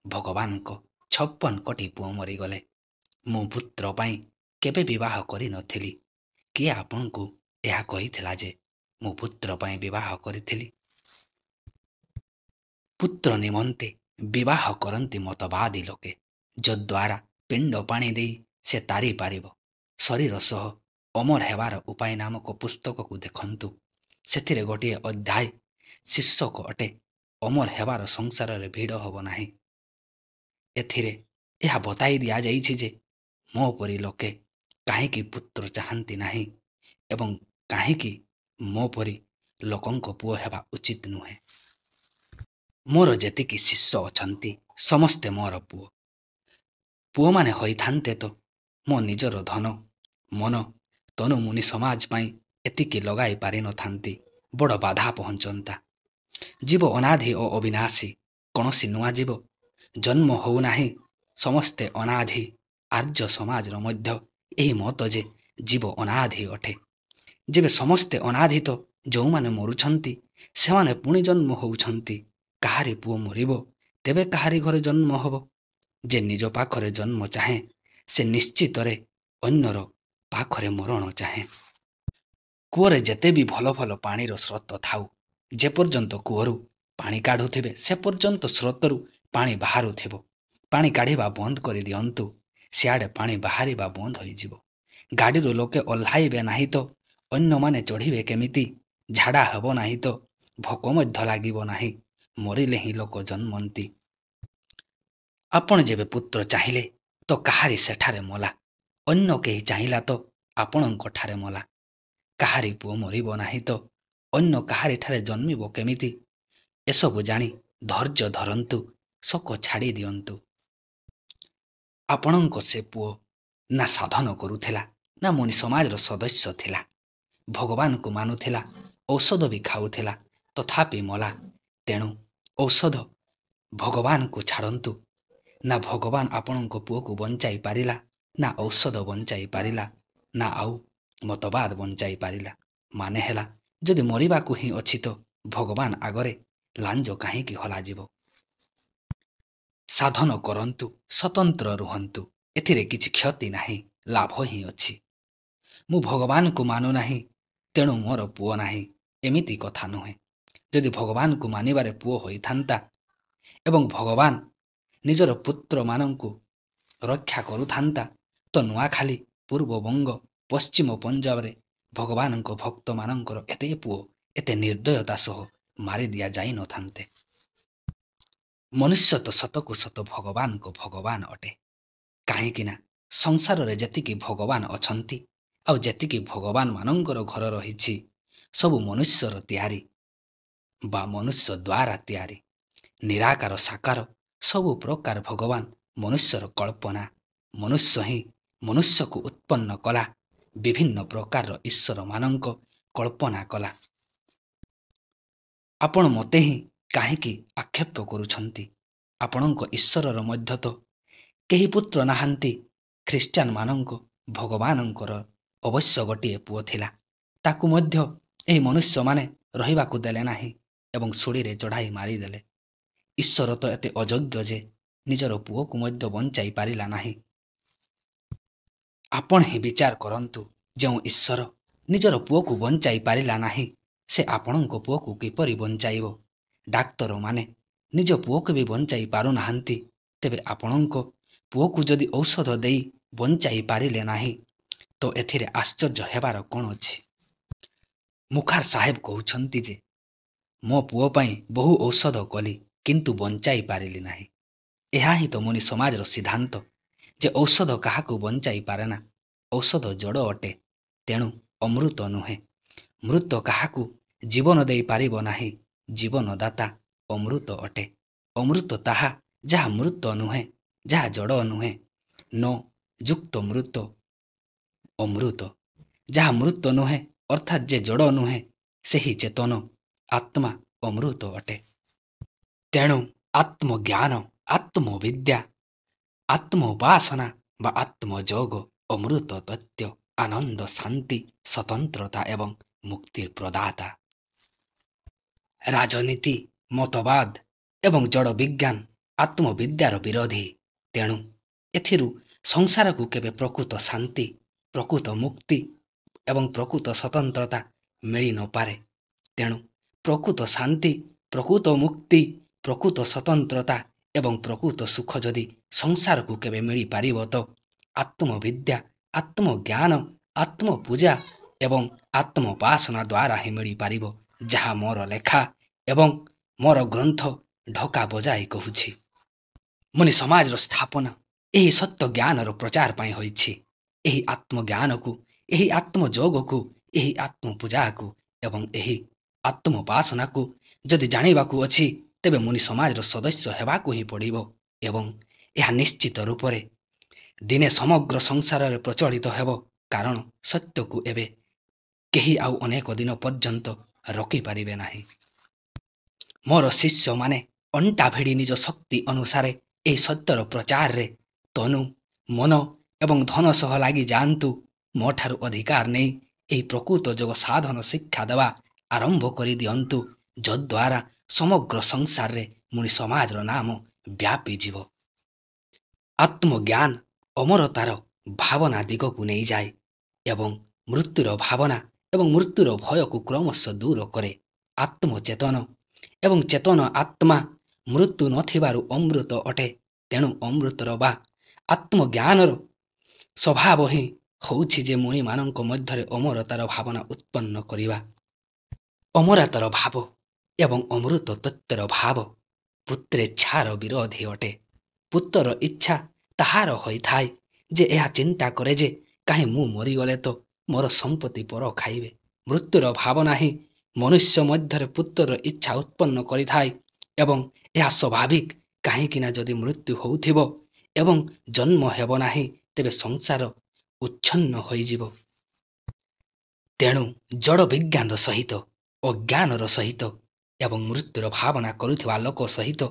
ଭଗବାନଙ୍କ 56 କୋଟି ପୁଅ ମରିଗଲେ। ମୁଁ ପୁତ୍ର ପାଇଁ କେବେ ବିବାହ କରିନଥିଲି। କିଏ ଆପଣଙ୍କୁ ଏହା କହିଥିଲା ଯେ ମୁଁ ପୁତ୍ର ପାଇଁ ବିବାହ କରିଥିଲି? ପୁତ୍ର ନିମନ୍ତେ ବିବାହ କରନ୍ତି ମତବାଦୀ ଲୋକେ, ଯଦ୍ୱାରା ପିଣ୍ଡ ପାଣି ଦେଇ ସେ ତାରି ପାରିବ। ଶରୀର ସହ ଅମର ହେବାର ଉପାୟ ନାମକ ପୁସ୍ତକକୁ ଦେଖନ୍ତୁ। ସେଥିରେ ଗୋଟିଏ ଅଧ୍ୟାୟ ଶୀର୍ଷକ ଅଟେ ଅମର ହେବାର ସଂସାରରେ ଭିଡ଼ ହେବ ନାହିଁ। ଏଥିରେ ଏହା ବତାଇ ଦିଆଯାଇଛି ଯେ ମୋ ପରି ଲୋକେ କାହିଁକି ପୁତ୍ର ଚାହାନ୍ତି ନାହିଁ ଏବଂ କାହିଁକି ମୋ ପରି ଲୋକଙ୍କ ପୁଅ ହେବା ଉଚିତ ନୁହେଁ। ମୋର ଯେତିକି ଶିଷ୍ୟ ଅଛନ୍ତି ସମସ୍ତେ ମୋର ପୁଅ। ପୁଅମାନେ ହୋଇଥାନ୍ତେ ତ ମୋ ନିଜର ଧନ, ମନ, ତନୁ ମୁନି ସମାଜ ପାଇଁ ଏତିକି ଲଗାଇ ପାରିନଥାନ୍ତି। ବଡ଼ ବାଧା ପହଞ୍ଚନ୍ତା। ଜୀବ ଅନାଦି ଓ ଅବିନାଶୀ। କୌଣସି ନୂଆ ଜୀବ ଜନ୍ମ ହେଉନାହିଁ। ସମସ୍ତେ ଅନାଦି। ଆର୍ଯ୍ୟ ସମାଜର ମଧ୍ୟ ଏହି ମତ ଯେ ଜୀବ ଅନାଦି ଅଟେ। ଯେବେ ସମସ୍ତେ ଅନାଦି, ତ ଯେଉଁମାନେ ମରୁଛନ୍ତି ସେମାନେ ପୁଣି ଜନ୍ମ ହେଉଛନ୍ତି। କାହାରି ପୁଅ ମରିବ, ତେବେ କାହାରି ଘରେ ଜନ୍ମ ହେବ। ଯେ ନିଜ ପାଖରେ ଜନ୍ମ ଚାହେଁ, ସେ ନିଶ୍ଚିତରେ ଅନ୍ୟର ପାଖରେ ମରଣ ଚାହେଁ। କୂଅରେ ଯେତେ ବି ଭଲ ଭଲ ପାଣିର ସ୍ରୋତ ଥାଉ, ଯେପର୍ଯ୍ୟନ୍ତ କୂଅରୁ ପାଣି କାଢ଼ୁଥିବେ ସେ ପର୍ଯ୍ୟନ୍ତ ସ୍ରୋତରୁ ପାଣି ବାହାରୁଥିବ। ପାଣି କାଢ଼ିବା ବନ୍ଦ କରିଦିଅନ୍ତୁ, ସିଆଡ଼େ ପାଣି ବାହାରିବା ବନ୍ଦ ହୋଇଯିବ। ଗାଡ଼ିରୁ ଲୋକେ ଓହ୍ଲାଇବେ ନାହିଁ ତ ଅନ୍ୟମାନେ ଚଢ଼ିବେ କେମିତି? ଝାଡ଼ା ହେବ ନାହିଁ ତ ଭୋକ ମଧ୍ୟ ଲାଗିବ ନାହିଁ। ମରିଲେ ହିଁ ଲୋକ ଜନ୍ମନ୍ତି। ଆପଣ ଯେବେ ପୁତ୍ର ଚାହିଁଲେ ତ କାହାରି ସେଠାରେ ମଲା। ଅନ୍ୟ କେହି ଚାହିଁଲା ତ ଆପଣଙ୍କଠାରେ ମଲା। କାହାରି ପୁଅ ମରିବ ନାହିଁ ତ ଅନ୍ୟ କାହାରିଠାରେ ଜନ୍ମିବ କେମିତି? ଏସବୁ ଜାଣି ଧୈର୍ଯ୍ୟ ଧରନ୍ତୁ, ଶୋକ ଛାଡ଼ି ଦିଅନ୍ତୁ। ଆପଣଙ୍କ ସେ ପୁଅ ନା ସାଧନ କରୁଥିଲା, ନା ମୁନି ସମାଜର ସଦସ୍ୟ ଥିଲା। ଭଗବାନଙ୍କୁ ମାନୁଥିଲା, ଔଷଧ ବି ଖାଉଥିଲା, ତଥାପି ମଲା। ତେଣୁ ଔଷଧ ଭଗବାନଙ୍କୁ ଛାଡ଼ନ୍ତୁ। ନା ଭଗବାନ ଆପଣଙ୍କ ପୁଅକୁ ବଞ୍ଚାଇ ପାରିଲା, ନା ଔଷଧ ବଞ୍ଚାଇ ପାରିଲା, ନା ଆଉ ମତବାଦ ବଞ୍ଚାଇ ପାରିଲା। ମାନେ ହେଲା, ଯଦି ମରିବାକୁ ହିଁ ଅଛି ତ ଭଗବାନ ଆଗରେ ଲାଞ୍ଜ କାହିଁକି ହଲାଯିବ? ସାଧନ କରନ୍ତୁ, ସ୍ୱତନ୍ତ୍ର ରୁହନ୍ତୁ। ଏଥିରେ କିଛି କ୍ଷତି ନାହିଁ, ଲାଭ ହିଁ ଅଛି। ମୁଁ ଭଗବାନଙ୍କୁ ମାନୁନାହିଁ, ତେଣୁ ମୋର ପୁଅ ନାହିଁ, ଏମିତି କଥା ନୁହେଁ। ଯଦି ଭଗବାନଙ୍କୁ ମାନିବାରେ ପୁଅ ହୋଇଥାନ୍ତା ଏବଂ ଭଗବାନ ନିଜର ପୁତ୍ରମାନଙ୍କୁ ରକ୍ଷା କରୁଥାନ୍ତା, ତ ନୂଆଖାଲି, ପୂର୍ବବଙ୍ଗ, ପଶ୍ଚିମ ପଞ୍ଜାବରେ ଭଗବାନଙ୍କ ଭକ୍ତମାନଙ୍କର ଏତେ ପୁଅ ଏତେ ନିର୍ଦ୍ଦୟତା ସହ ମାରି ଦିଆଯାଇନଥାନ୍ତେ। ମନୁଷ୍ୟ ତ ସତକୁ ସତ ଭଗବାନଙ୍କ ଭଗବାନ ଅଟେ। କାହିଁକିନା ସଂସାରରେ ଯେତିକି ଭଗବାନ ଅଛନ୍ତି ଆଉ ଯେତିକି ଭଗବାନମାନଙ୍କର ଘର ରହିଛି, ସବୁ ମନୁଷ୍ୟର ତିଆରି ବା ମନୁଷ୍ୟ ଦ୍ୱାରା ତିଆରି। ନିରାକାର ସାକାର ସବୁ ପ୍ରକାର ଭଗବାନ ମନୁଷ୍ୟର କଳ୍ପନା। ମନୁଷ୍ୟ ହିଁ ମନୁଷ୍ୟକୁ ଉତ୍ପନ୍ନ କଲା, ବିଭିନ୍ନ ପ୍ରକାରର ଈଶ୍ୱରମାନଙ୍କ କଳ୍ପନା କଲା। ଆପଣ ମୋତେ ହିଁ କାହିଁକି ଆକ୍ଷେପ କରୁଛନ୍ତି? ଆପଣଙ୍କ ଈଶ୍ୱରର ମଧ୍ୟ ତ କେହି ପୁତ୍ର ନାହାନ୍ତି। ଖ୍ରୀଷ୍ଟିଆନମାନଙ୍କ ଭଗବାନଙ୍କର ଅବଶ୍ୟ ଗୋଟିଏ ପୁଅ ଥିଲା। ତାକୁ ମଧ୍ୟ ଏହି ମନୁଷ୍ୟମାନେ ରହିବାକୁ ଦେଲେ ନାହିଁ ଏବଂ ଶୁଳିରେ ଚଢ଼ାଇ ମାରିଦେଲେ। ଈଶ୍ୱର ତ ଏତେ ଅଯୋଗ୍ୟ ଯେ ନିଜର ପୁଅକୁ ମଧ୍ୟ ବଞ୍ଚାଇ ପାରିଲା ନାହିଁ। ଆପଣ ହିଁ ବିଚାର କରନ୍ତୁ, ଯେଉଁ ଈଶ୍ୱର ନିଜର ପୁଅକୁ ବଞ୍ଚାଇ ପାରିଲା ନାହିଁ, ସେ ଆପଣଙ୍କ ପୁଅକୁ କିପରି ବଞ୍ଚାଇବ? ଡାକ୍ତରମାନେ ନିଜ ପୁଅକୁ ବି ବଞ୍ଚାଇ ପାରୁନାହାନ୍ତି, ତେବେ ଆପଣଙ୍କ ପୁଅକୁ ଯଦି ଔଷଧ ଦେଇ ବଞ୍ଚାଇ ପାରିଲେ ନାହିଁ ତ ଏଥିରେ ଆଶ୍ଚର୍ଯ୍ୟ ହେବାର କ'ଣ ଅଛି? ମୁଖାର ସାହେବ କହୁଛନ୍ତି ଯେ ମୋ ପୁଅ ପାଇଁ ବହୁ ଔଷଧ କଲି କିନ୍ତୁ ବଞ୍ଚାଇ ପାରିଲି ନାହିଁ। ଏହା ହିଁ ତ ମୁନି ସମାଜର ସିଦ୍ଧାନ୍ତ ଯେ ଔଷଧ କାହାକୁ ବଞ୍ଚାଇ ପାରେନା। ଔଷଧ ଜଡ଼ ଅଟେ, ତେଣୁ ଅମୃତ ନୁହେଁ। ମୃତ କାହାକୁ ଜୀବନ ଦେଇପାରିବ ନାହିଁ। ଜୀବନଦାତା ଅମୃତ ଅଟେ। ଅମୃତ ତାହା ଯାହା ମୃତ ନୁହେଁ, ଯାହା ଜଡ଼ ନୁହେଁ। ନ ଯୁକ୍ତ ମୃତ ଅମୃତ। ଯାହା ମୃତ ନୁହେଁ ଅର୍ଥାତ୍ ଯେ ଜଡ଼ ନୁହେଁ, ସେହି ଚେତନ ଆତ୍ମା ଅମୃତ ଅଟେ। ତେଣୁ ଆତ୍ମଜ୍ଞାନ, ଆତ୍ମବିଦ୍ୟା, ଆତ୍ମୋପାସନା ବା ଆତ୍ମଯୋଗ ଅମୃତ ତତ୍ତ୍ୱ, ଆନନ୍ଦ, ଶାନ୍ତି, ସ୍ୱତନ୍ତ୍ରତା ଏବଂ ମୁକ୍ତିର ପ୍ରଦାତା। ରାଜନୀତି, ମତବାଦ ଏବଂ ଜଡ଼ ବିଜ୍ଞାନ ଆତ୍ମବିଦ୍ୟାର ବିରୋଧୀ। ତେଣୁ ଏଥିରୁ ସଂସାରକୁ କେବେ ପ୍ରକୃତ ଶାନ୍ତି, ପ୍ରକୃତ ମୁକ୍ତି ଏବଂ ପ୍ରକୃତ ସ୍ୱତନ୍ତ୍ରତା ମିଳି ନପାରେ। ତେଣୁ ପ୍ରକୃତ ଶାନ୍ତି, ପ୍ରକୃତ ମୁକ୍ତି, ପ୍ରକୃତ ସ୍ୱତନ୍ତ୍ରତା ଏବଂ ପ୍ରକୃତ ସୁଖ ଯଦି ସଂସାରକୁ କେବେ ମିଳିପାରିବ ତ ଆତ୍ମବିଦ୍ୟା, ଆତ୍ମଜ୍ଞାନ, ଆତ୍ମପୂଜା ଏବଂ ଆତ୍ମୋପାସନା ଦ୍ୱାରା ହିଁ ମିଳିପାରିବ, ଯାହା ମୋର ଲେଖା ଏବଂ ମୋର ଗ୍ରନ୍ଥ ଢକା ବଜାଇ କହୁଛି। ମୁନି ସମାଜର ସ୍ଥାପନା ଏହି ସତ୍ୟ ଜ୍ଞାନର ପ୍ରଚାର ପାଇଁ ହୋଇଛି। ଏହି ଆତ୍ମଜ୍ଞାନକୁ, ଏହି ଆତ୍ମଯୋଗକୁ, ଏହି ଆତ୍ମପୂଜାକୁ ଏବଂ ଏହି ଆତ୍ମୋପାସନାକୁ ଯଦି ଜାଣିବାକୁ ଅଛି ତେବେ ମୁନି ସମାଜର ସଦସ୍ୟ ହେବାକୁ ହିଁ ପଡ଼ିବ ଏବଂ ଏହା ନିଶ୍ଚିତ ରୂପରେ ଦିନେ ସମଗ୍ର ସଂସାରରେ ପ୍ରଚଳିତ ହେବ, କାରଣ ସତ୍ୟକୁ ଏବେ କେହି ଆଉ ଅନେକ ଦିନ ପର୍ଯ୍ୟନ୍ତ ରୋକିପାରିବେ ନାହିଁ। ମୋର ଶିଷ୍ୟମାନେ ଅଣ୍ଟା ଭିଡ଼ି ନିଜ ଶକ୍ତି ଅନୁସାରେ ଏହି ସତ୍ୟର ପ୍ରଚାରରେ ତନୁ, ମନ ଏବଂ ଧନ ସହ ଲାଗି ଯାଆନ୍ତୁ। ମୋଠାରୁ ଅଧିକାର ନେଇ ଏହି ପ୍ରକୃତ ଯୋଗ ସାଧନ ଶିକ୍ଷା ଦେବା ଆରମ୍ଭ କରିଦିଅନ୍ତୁ, ଯଦ୍ୱାରା ସମଗ୍ର ସଂସାରରେ ମୁନି ସମାଜର ନାମ ବ୍ୟାପିଯିବ। ଆତ୍ମଜ୍ଞାନ ଅମରତାର ଭାବନା ଦିଗକୁ ନେଇଯାଏ ଏବଂ ମୃତ୍ୟୁର ଭାବନା ଏବଂ ମୃତ୍ୟୁର ଭୟକୁ କ୍ରମଶଃ ଦୂର କରେ। ଆତ୍ମଚେତନ ଏବଂ ଚେତନ ଆତ୍ମା ମୃତ୍ୟୁ ନଥିବାରୁ ଅମୃତ ଅଟେ। ତେଣୁ ଅମୃତର ବା ଆତ୍ମଜ୍ଞାନର ସ୍ୱଭାବ ହିଁ ହେଉଛି ଯେ ମୁନିମାନଙ୍କ ମଧ୍ୟରେ ଅମରତାର ଭାବନା ଉତ୍ପନ୍ନ କରିବା। ଅମରତାର ଭାବ ଏବଂ ଅମୃତ ତତ୍ତ୍ୱର ଭାବ ପୁତ୍ରେଚ୍ଛାର ବିରୋଧୀ ଅଟେ। ପୁତ୍ରର ଇଚ୍ଛା ତାହାର ହୋଇଥାଏ ଯେ ଏହା ଚିନ୍ତା କରେ ଯେ କାହିଁ ମୁଁ ମରିଗଲେ ତ ମୋର ସମ୍ପତ୍ତି ପର ଖାଇବେ। ମୃତ୍ୟୁର ଭାବନା ହିଁ ମନୁଷ୍ୟ ମଧ୍ୟରେ ପୁତ୍ରର ଇଚ୍ଛା ଉତ୍ପନ୍ନ କରିଥାଏ ଏବଂ ଏହା ସ୍ୱାଭାବିକ, କାହିଁକିନା ଯଦି ମୃତ୍ୟୁ ହେଉଥିବ ଏବଂ ଜନ୍ମ ହେବ ନାହିଁ ତେବେ ସଂସାର ଉଚ୍ଛନ୍ନ ହୋଇଯିବ। ତେଣୁ ଜଡ଼ ବିଜ୍ଞାନର ସହିତ, ଅଜ୍ଞାନର ସହିତ ଏବଂ ମୃତ୍ୟୁର ଭାବନା କରୁଥିବା ଲୋକ ସହିତ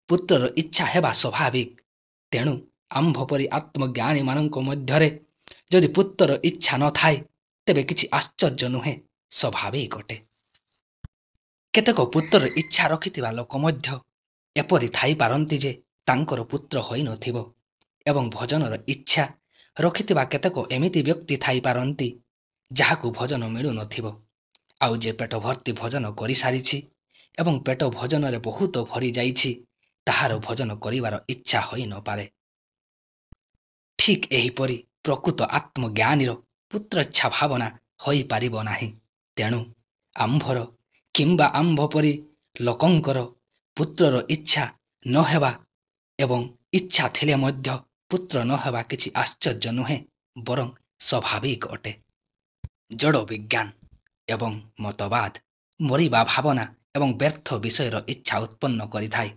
ପୁତ୍ରର ଇଚ୍ଛା ହେବା ସ୍ୱାଭାବିକ। ତେଣୁ ଆମ୍ଭ ପରି ଆତ୍ମଜ୍ଞାନୀମାନଙ୍କ ମଧ୍ୟରେ ଯଦି ପୁତ୍ରର ଇଚ୍ଛା ନଥାଏ ତେବେ କିଛି ଆଶ୍ଚର୍ଯ୍ୟ ନୁହେଁ, ସ୍ୱାଭାବିକ ଅଟେ। କେତେକ ପୁତ୍ରର ଇଚ୍ଛା ରଖିଥିବା ଲୋକ ମଧ୍ୟ ଏପରି ଥାଇପାରନ୍ତି ଯେ ତାଙ୍କର ପୁତ୍ର ହୋଇନଥିବ ଏବଂ ଭୋଜନର ଇଚ୍ଛା ରଖିଥିବା କେତେକ ଏମିତି ବ୍ୟକ୍ତି ଥାଇପାରନ୍ତି ଯାହାକୁ ଭୋଜନ ମିଳୁନଥିବ, ଆଉ ଯେ ପେଟ ଭର୍ତ୍ତି ଭୋଜନ କରିସାରିଛି ଏବଂ ପେଟ ଭୋଜନରେ ବହୁତ ଭରି ଯାଇଛି ତାହାର ଭୋଜନ କରିବାର ଇଚ୍ଛା ହୋଇନପାରେ। ଠିକ୍ ଏହିପରି ପ୍ରକୃତ ଆତ୍ମଜ୍ଞାନୀର ପୁତ୍ରେଚ୍ଛା ଭାବନା ହୋଇପାରିବ ନାହିଁ। ତେଣୁ ଆମ୍ଭର କିମ୍ବା ଆମ୍ଭ ପରି ଲୋକଙ୍କର ପୁତ୍ରର ଇଚ୍ଛା ନ ହେବା ଏବଂ ଇଚ୍ଛା ଥିଲେ ମଧ୍ୟ ପୁତ୍ର ନ ହେବା କିଛି ଆଶ୍ଚର୍ଯ୍ୟ ନୁହେଁ, ବରଂ ସ୍ୱାଭାବିକ ଅଟେ। ଜଡ଼ ବିଜ୍ଞାନ ଏବଂ ମତବାଦ ମରିବା ଭାବନା ଏବଂ ବ୍ୟର୍ଥ ବିଷୟର ଇଚ୍ଛା ଉତ୍ପନ୍ନ କରିଥାଏ।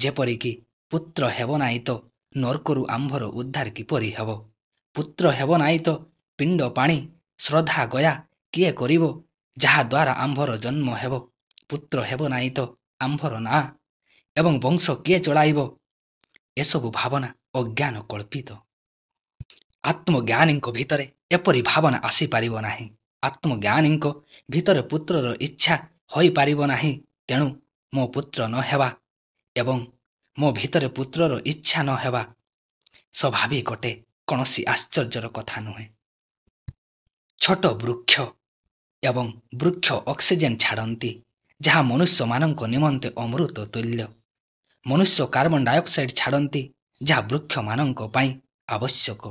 ଯେପରିକି ପୁତ୍ର ହେବ ନାହିଁ ତ ନର୍କରୁ ଆମ୍ଭର ଉଦ୍ଧାର କିପରି ହେବ? ପୁତ୍ର ହେବ ନାହିଁ ତ ପିଣ୍ଡ ପାଣି ଶ୍ରଦ୍ଧା ଗୟା କିଏ କରିବ, ଯାହାଦ୍ୱାରା ଆମ୍ଭର ଜନ୍ମ ହେବ? ପୁତ୍ର ହେବ ନାହିଁ ତ ଆମ୍ଭର ନାଁ ଏବଂ ବଂଶ କିଏ ଚଳାଇବ? ଏସବୁ ଭାବନା ଅଜ୍ଞାନ କଳ୍ପିତ। ଆତ୍ମଜ୍ଞାନୀଙ୍କ ଭିତରେ ଏପରି ଭାବନା ଆସିପାରିବ ନାହିଁ। ଆତ୍ମଜ୍ଞାନୀଙ୍କ ଭିତରେ ପୁତ୍ରର ଇଚ୍ଛା ହୋଇପାରିବ ନାହିଁ। ତେଣୁ ମୋ ପୁତ୍ର ନ ହେବା ଏବଂ ମୋ ଭିତରେ ପୁତ୍ରର ଇଚ୍ଛା ନ ହେବା ସ୍ୱାଭାବିକ ଅଟେ, କୌଣସି ଆଶ୍ଚର୍ଯ୍ୟର କଥା ନୁହେଁ। ଛୋଟ ବୃକ୍ଷ ଏବଂ ବୃକ୍ଷ ଅକ୍ସିଜେନ୍ ଛାଡ଼ନ୍ତି, ଯାହା ମନୁଷ୍ୟମାନଙ୍କ ନିମନ୍ତେ ଅମୃତ ତୁଲ୍ୟ। ମନୁଷ୍ୟ କାର୍ବନ ଡାଇଅକ୍ସାଇଡ୍ ଛାଡ଼ନ୍ତି, ଯାହା ବୃକ୍ଷମାନଙ୍କ ପାଇଁ ଆବଶ୍ୟକ।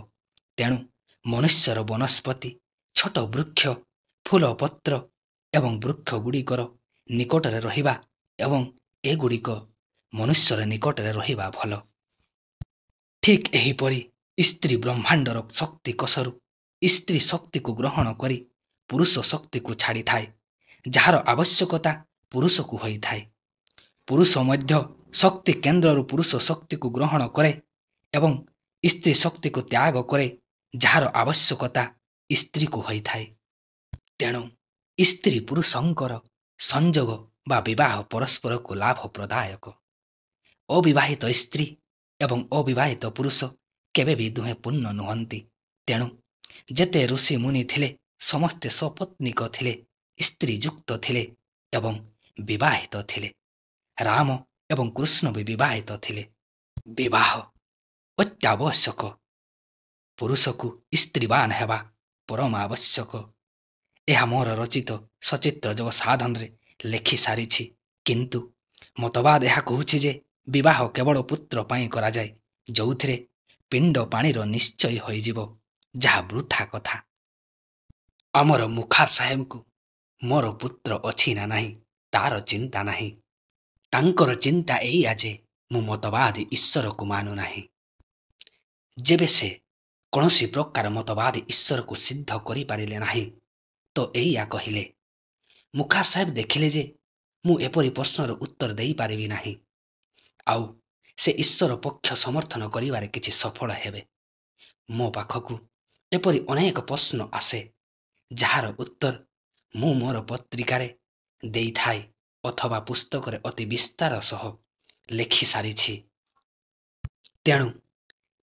ତେଣୁ ମନୁଷ୍ୟର ବନସ୍ପତି, ଛୋଟ ବୃକ୍ଷ, ଫୁଲ ପତ୍ର ଏବଂ ବୃକ୍ଷଗୁଡ଼ିକର ନିକଟରେ ରହିବା ଏବଂ ଏଗୁଡ଼ିକ ମନୁଷ୍ୟର ନିକଟରେ ରହିବା ଭଲ। ଠିକ୍ ଏହିପରି ସ୍ତ୍ରୀ ବ୍ରହ୍ମାଣ୍ଡର ଶକ୍ତି କୋଷରୁ ସ୍ତ୍ରୀ ଶକ୍ତିକୁ ଗ୍ରହଣ କରି ପୁରୁଷ ଶକ୍ତିକୁ ଛାଡ଼ିଥାଏ, ଯାହାର ଆବଶ୍ୟକତା ପୁରୁଷକୁ ହୋଇଥାଏ। ପୁରୁଷ ମଧ୍ୟ ଶକ୍ତି କେନ୍ଦ୍ରରୁ ପୁରୁଷ ଶକ୍ତିକୁ ଗ୍ରହଣ କରେ ଏବଂ ସ୍ତ୍ରୀ ଶକ୍ତିକୁ ତ୍ୟାଗ କରେ, ଯାହାର ଆବଶ୍ୟକତା ସ୍ତ୍ରୀକୁ ହୋଇଥାଏ। ତେଣୁ ସ୍ତ୍ରୀ ପୁରୁଷଙ୍କର ସଂଯୋଗ ବା ବିବାହ ପରସ୍ପରକୁ ଲାଭପ୍ରଦାୟକ। ଅବିବାହିତ ସ୍ତ୍ରୀ ଏବଂ ଅବିବାହିତ ପୁରୁଷ କେବେ ବି ଦୁହେଁ ପୂର୍ଣ୍ଣ ନୁହନ୍ତି। ତେଣୁ ଯେତେ ଋଷି ମୁନି ଥିଲେ ସମସ୍ତେ ସପତ୍ନୀକ ଥିଲେ, ସ୍ତ୍ରୀଯୁକ୍ତ ଥିଲେ ଏବଂ ବିବାହିତ ଥିଲେ। ରାମ ଏବଂ କୃଷ୍ଣ ବି ବିବାହିତ ଥିଲେ। ବିବାହ ଅତ୍ୟାବଶ୍ୟକ। ପୁରୁଷକୁ ସ୍ତ୍ରୀବାନ ହେବା ପରମ ଆବଶ୍ୟକ। ଏହା ମୋର ରଚିତ ସଚିତ୍ର ଯୋଗ ସାଧନରେ ଲେଖି ସାରିଛି। କିନ୍ତୁ ମତବାଦ ଏହା କହୁଛି ଯେ ବିବାହ କେବଳ ପୁତ୍ର ପାଇଁ କରାଯାଏ, ଯେଉଁଥିରେ ପିଣ୍ଡ ପାଣିର ନିଶ୍ଚୟ ହୋଇଯିବ, ଯାହା ବୃଥା କଥା। ଆମର ମୁଖା ସାହେବଙ୍କୁ ମୋର ପୁତ୍ର ଅଛି ନା ନାହିଁ ତାର ଚିନ୍ତା ନାହିଁ। ତାଙ୍କର ଚିନ୍ତା ଏଇଆ ଯେ ମୁଁ ମତବାଦୀ ଈଶ୍ୱରକୁ ମାନୁ ନାହିଁ। ଯେବେ ସେ କୌଣସି ପ୍ରକାର ମତବାଦୀ ଈଶ୍ୱରକୁ ସିଦ୍ଧ କରିପାରିଲେ ନାହିଁ ତ ଏଇଆ କହିଲେ। ମୁଖା ସାହେବ ଦେଖିଲେ ଯେ ମୁଁ ଏପରି ପ୍ରଶ୍ନର ଉତ୍ତର ଦେଇପାରିବି ନାହିଁ, ଆଉ ସେ ଈଶ୍ୱର ପକ୍ଷ ସମର୍ଥନ କରିବାରେ କିଛି ସଫଳ ହେବେ। ମୋ ପାଖକୁ ଏପରି ଅନେକ ପ୍ରଶ୍ନ ଆସେ, ଯାହାର ଉତ୍ତର ମୁଁ ମୋର ପତ୍ରିକାରେ ଦେଇଥାଏ ଅଥବା ପୁସ୍ତକରେ ଅତି ବିସ୍ତାର ସହ ଲେଖି ସାରିଛି। ତେଣୁ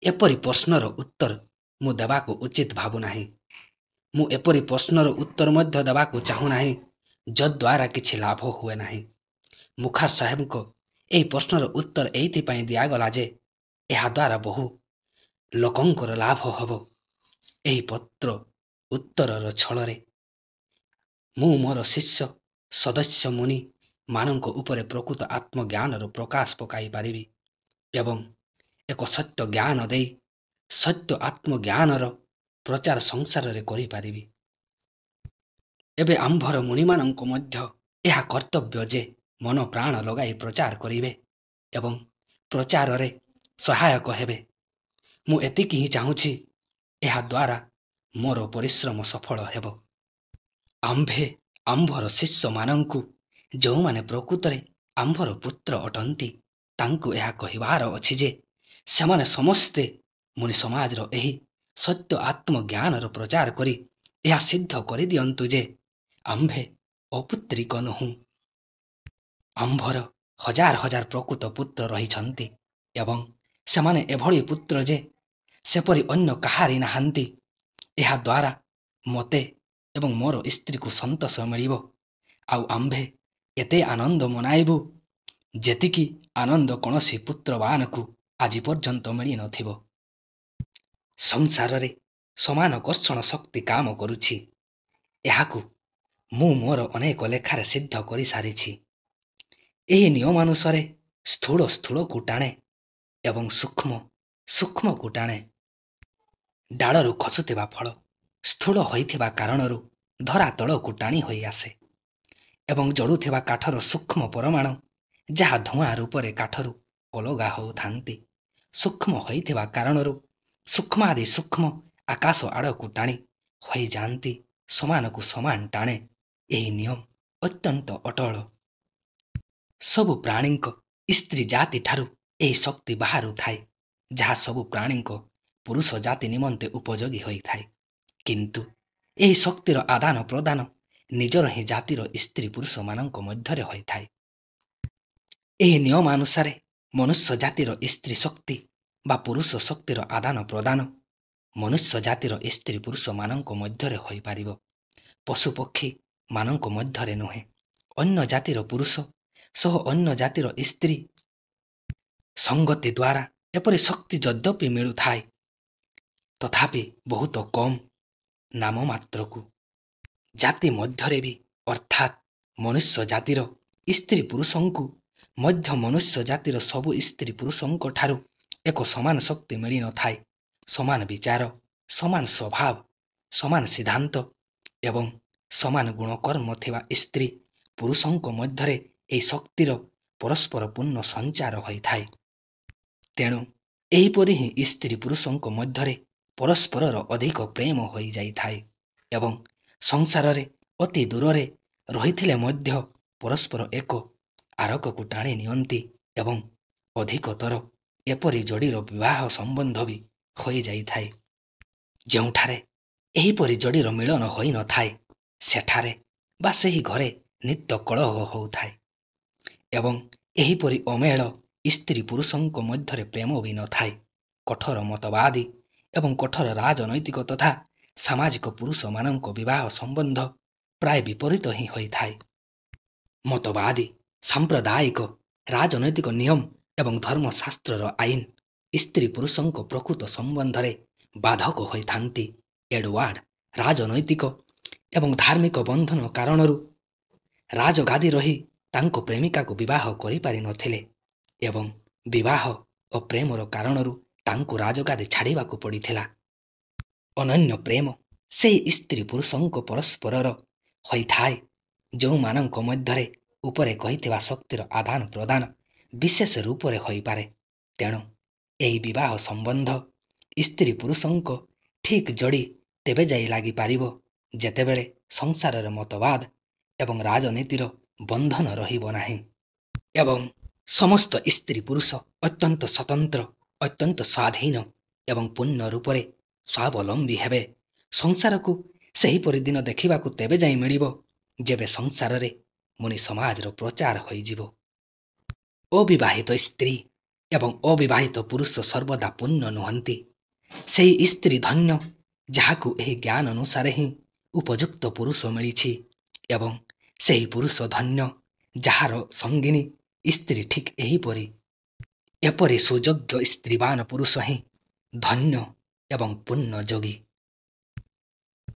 ଏପରି ପ୍ରଶ୍ନର ଉତ୍ତର ମୁଁ ଦେବାକୁ ଉଚିତ ଭାବୁନାହିଁ। ମୁଁ ଏପରି ପ୍ରଶ୍ନର ଉତ୍ତର ମଧ୍ୟ ଦେବାକୁ ଚାହୁଁନାହିଁ ଯଦ୍ୱାରା କିଛି ଲାଭ ହୁଏ ନାହିଁ। ମୁଖାର ସାହେବଙ୍କ ଏହି ପ୍ରଶ୍ନର ଉତ୍ତର ଏଇଥିପାଇଁ ଦିଆଗଲା ଯେ ଏହାଦ୍ୱାରା ବହୁ ଲୋକଙ୍କର ଲାଭ ହେବ। ଏହି ପତ୍ର ଉତ୍ତରର ଛଳରେ ମୁଁ ମୋର ଶିଷ୍ୟ ସଦସ୍ୟ ମୁନି ମାନଙ୍କ ଉପରେ ପ୍ରକୃତ ଆତ୍ମଜ୍ଞାନର ପ୍ରକାଶ ପକାଇ ପାରିବି ଏବଂ ଏକ ସତ୍ୟ ଜ୍ଞାନ ଦେଇ ସତ୍ୟ ଆତ୍ମଜ୍ଞାନର ପ୍ରଚାର ସଂସାରରେ କରିପାରିବି। ଏବେ ଆମ୍ଭର ମୁନିମାନଙ୍କ ମଧ୍ୟ ଏହା କର୍ତ୍ତବ୍ୟ ଯେ ମନ ପ୍ରାଣ ଲଗାଇ ପ୍ରଚାର କରିବେ ଏବଂ ପ୍ରଚାରରେ ସହାୟକ ହେବେ। ମୁଁ ଏତିକି ହିଁ ଚାହୁଁଛି, ଏହାଦ୍ୱାରା ମୋର ପରିଶ୍ରମ ସଫଳ ହେବ। ଆମ୍ଭେ ଆମ୍ଭର ଶିଷ୍ୟମାନଙ୍କୁ, ଯେଉଁମାନେ ପ୍ରକୃତରେ ଆମ୍ଭର ପୁତ୍ର ଅଟନ୍ତି, ତାଙ୍କୁ ଏହା କହିବାର ଅଛି ଯେ ସେମାନେ ସମସ୍ତେ ମୁନି ସମାଜର ଏହି ସତ୍ୟ ଆତ୍ମଜ୍ଞାନର ପ୍ରଚାର କରି ଏହା ସିଦ୍ଧ କରିଦିଅନ୍ତୁ ଯେ ଆମ୍ଭେ ଅପୁତ୍ରିକ ନୁହୁଁ। ଆମ୍ଭର ହଜାର ହଜାର ପ୍ରକୃତ ପୁତ୍ର ରହିଛନ୍ତି ଏବଂ ସେମାନେ ଏଭଳି ପୁତ୍ର ଯେ ସେପରି ଅନ୍ୟ କାହାରି ନାହାନ୍ତି। ଏହାଦ୍ୱାରା ମୋତେ ଏବଂ ମୋର ସ୍ତ୍ରୀକୁ ସନ୍ତୋଷ ମିଳିବ, ଆଉ ଆମ୍ଭେ ଏତେ ଆନନ୍ଦ ମନାଇବୁ ଯେତିକି ଆନନ୍ଦ କୌଣସି ପୁତ୍ରବାନକୁ ଆଜି ପର୍ଯ୍ୟନ୍ତ ମିଳିନଥିବ। ସଂସାରରେ ସମାନ କର୍ଷଣ ଶକ୍ତି କାମ କରୁଛି। ଏହାକୁ ମୁଁ ମୋର ଅନେକ ଲେଖାରେ ସିଦ୍ଧ କରିସାରିଛି। ଏହି ନିୟମାନୁସାରେ ସ୍ଥୂଳ ସ୍ଥୂଳକୁ ଟାଣେ ଏବଂ ସୂକ୍ଷ୍ମ ସୂକ୍ଷ୍ମକୁ ଟାଣେ। ଡାଳରୁ ଖସୁଥିବା ଫଳ ସ୍ଥୂଳ ହୋଇଥିବା କାରଣରୁ ଧରା ତଳକୁ ଟାଣି ହୋଇ ଆସେ ଏବଂ ଜଳୁଥିବା କାଠର ସୂକ୍ଷ୍ମ ପରମାଣୁ, ଯାହା ଧୂଆଁ ରୂପରେ କାଠରୁ ଅଲଗା ହେଉଥାନ୍ତି, ସୂକ୍ଷ୍ମ ହୋଇଥିବା କାରଣରୁ ସୂକ୍ଷ୍ମାଦି ସୂକ୍ଷ୍ମ ଆକାଶ ଆଡ଼କୁ ଟାଣି ହୋଇଯାଆନ୍ତି। ସମାନକୁ ସମାନ ଟାଣେ। ଏହି ନିୟମ ଅତ୍ୟନ୍ତ ଅଟଳ। ସବୁ ପ୍ରାଣୀଙ୍କ ସ୍ତ୍ରୀ ଜାତିଠାରୁ ଏହି ଶକ୍ତି ବାହାରୁଥାଏ, ଯାହା ସବୁ ପ୍ରାଣୀଙ୍କ ପୁରୁଷ ଜାତି ନିମନ୍ତେ ଉପଯୋଗୀ ହୋଇଥାଏ। କିନ୍ତୁ ଏହି ଶକ୍ତିର ଆଦାନ ପ୍ରଦାନ ନିଜର ହିଁ ଜାତିର ସ୍ତ୍ରୀ ପୁରୁଷମାନଙ୍କ ମଧ୍ୟରେ ହୋଇଥାଏ। ଏହି ନିୟମାନୁସାରେ ମନୁଷ୍ୟ ଜାତିର ସ୍ତ୍ରୀ ଶକ୍ତି ବା ପୁରୁଷ ଶକ୍ତିର ଆଦାନ ପ୍ରଦାନ ମନୁଷ୍ୟ ଜାତିର ସ୍ତ୍ରୀ ପୁରୁଷମାନଙ୍କ ମଧ୍ୟରେ ହୋଇପାରିବ, ପଶୁପକ୍ଷୀ ମାନଙ୍କ ମଧ୍ୟରେ ନୁହେଁ। ଅନ୍ୟ ଜାତିର ପୁରୁଷ ସହ ଅନ୍ୟ ଜାତିର ସ୍ତ୍ରୀ ସଙ୍ଗତି ଦ୍ୱାରା ଏପରି ଶକ୍ତି ଯଦ୍ୟପି ମିଳୁଥାଏ, ତଥାପି ବହୁତ କମ୍ ନାମମାତ୍ରକୁ। ଜାତି ମଧ୍ୟରେ ବି, ଅର୍ଥାତ୍ ମନୁଷ୍ୟ ଜାତିର ସ୍ତ୍ରୀ ପୁରୁଷଙ୍କୁ ମଧ୍ୟ ମନୁଷ୍ୟ ଜାତିର ସବୁ ସ୍ତ୍ରୀ ପୁରୁଷଙ୍କ ଠାରୁ ଏକ ସମାନ ଶକ୍ତି ମିଳିନଥାଏ। ସମାନ ବିଚାର, ସମାନ ସ୍ୱଭାବ, ସମାନ ସିଦ୍ଧାନ୍ତ ଏବଂ ସମାନ ଗୁଣକର୍ମ ଥିବା ସ୍ତ୍ରୀ ପୁରୁଷଙ୍କ ମଧ୍ୟରେ ଏହି ଶକ୍ତିର ପରସ୍ପର ପୂର୍ଣ୍ଣ ସଞ୍ଚାର ହୋଇଥାଏ। ତେଣୁ ଏହିପରି ହିଁ ସ୍ତ୍ରୀ ପୁରୁଷଙ୍କ ମଧ୍ୟରେ ପରସ୍ପରର ଅଧିକ ପ୍ରେମ ହୋଇଯାଇଥାଏ ଏବଂ ସଂସାରରେ ଅତି ଦୂରରେ ରହିଥିଲେ ମଧ୍ୟ ପରସ୍ପର ଏକ ଆରକକୁ ଟାଣି ନିଅନ୍ତି ଏବଂ ଅଧିକତର ଏପରି ଯୋଡ଼ିର ବିବାହ ସମ୍ବନ୍ଧ ବି ହୋଇଯାଇଥାଏ। ଯେଉଁଠାରେ ଏହିପରି ଯୋଡ଼ିର ମିଳନ ହୋଇନଥାଏ ସେଠାରେ ବା ସେହି ଘରେ ନିତ୍ୟ କଳହ ହେଉଥାଏ ଏବଂ ଏହିପରି ଅମେଳ ସ୍ତ୍ରୀ ପୁରୁଷଙ୍କ ମଧ୍ୟରେ ପ୍ରେମ ବି ନଥାଏ। କଠୋର ମତବାଦୀ ଏବଂ କଠୋର ରାଜନୈତିକ ତଥା ସାମାଜିକ ପୁରୁଷମାନଙ୍କ ବିବାହ ସମ୍ବନ୍ଧ ପ୍ରାୟ ବିପରୀତ ହିଁ ହୋଇଥାଏ। ମତବାଦୀ, ସାମ୍ପ୍ରଦାୟିକ, ରାଜନୈତିକ ନିୟମ ଏବଂ ଧର୍ମଶାସ୍ତ୍ରର ଆଇନ ସ୍ତ୍ରୀ ପୁରୁଷଙ୍କ ପ୍ରକୃତ ସମ୍ବନ୍ଧରେ ବାଧକ ହୋଇଥାନ୍ତି। ଏଡୱାର୍ଡ ରାଜନୈତିକ ଏବଂ ଧାର୍ମିକ ବନ୍ଧନ କାରଣରୁ ରାଜଗାଦି ରହି ତାଙ୍କ ପ୍ରେମିକାକୁ ବିବାହ କରିପାରିନଥିଲେ ଏବଂ ବିବାହ ଓ ପ୍ରେମର କାରଣରୁ ତାଙ୍କୁ ରାଜଗାଦି ଛାଡ଼ିବାକୁ ପଡ଼ିଥିଲା। ଅନନ୍ୟ ପ୍ରେମ ସେହି ସ୍ତ୍ରୀ ପୁରୁଷଙ୍କ ପରସ୍ପରର ହୋଇଥାଏ ଯେଉଁମାନଙ୍କ ମଧ୍ୟରେ ଉପରେ କହିଥିବା ଶକ୍ତିର ଆଦାନ ପ୍ରଦାନ ବିଶେଷ ରୂପରେ ହୋଇପାରେ। ତେଣୁ ଏହି ବିବାହ ସମ୍ବନ୍ଧ ସ୍ତ୍ରୀ ପୁରୁଷଙ୍କ ଠିକ୍ ଯୋଡ଼ି ତେବେ ଯାଇ ଲାଗିପାରିବ ଯେତେବେଳେ ସଂସାରର ମତବାଦ ଏବଂ ରାଜନୀତିର ବନ୍ଧନ ରହିବ ନାହିଁ ଏବଂ ସମସ୍ତ ସ୍ତ୍ରୀ ପୁରୁଷ ଅତ୍ୟନ୍ତ ସ୍ୱତନ୍ତ୍ର, ଅତ୍ୟନ୍ତ ସ୍ୱାଧୀନ ଏବଂ ପୂର୍ଣ୍ଣ ରୂପରେ ସ୍ୱାବଲମ୍ବୀ ହେବେ। ସଂସାରକୁ ସେହିପରି ଦିନ ଦେଖିବାକୁ ତେବେ ଯାଇ ମିଳିବ ଯେବେ ସଂସାରରେ ମୁନି ସମାଜର ପ୍ରଚାର ହୋଇଯିବ। ଅବିବାହିତ ସ୍ତ୍ରୀ ଏବଂ ଅବିବାହିତ ପୁରୁଷ ସର୍ବଦା ପୂର୍ଣ୍ଣ ନୁହନ୍ତି। ସେହି ସ୍ତ୍ରୀ ଧନ୍ୟ ଯାହାକୁ ଏହି ଜ୍ଞାନ ଅନୁସାରେ ହିଁ ଉପଯୁକ୍ତ ପୁରୁଷ ମିଳିଛି ଏବଂ ସେହି ପୁରୁଷ ଧନ୍ୟ ଯାହାର ସଙ୍ଗିନୀ ସ୍ତ୍ରୀ ଠିକ୍ ଏହିପରି। ଏପରି ସୁଯୋଗ୍ୟ ସ୍ତ୍ରୀବାନ ପୁରୁଷ ହିଁ ଧନ୍ୟ ଏବଂ ପୂର୍ଣ୍ଣ ଯୋଗୀ।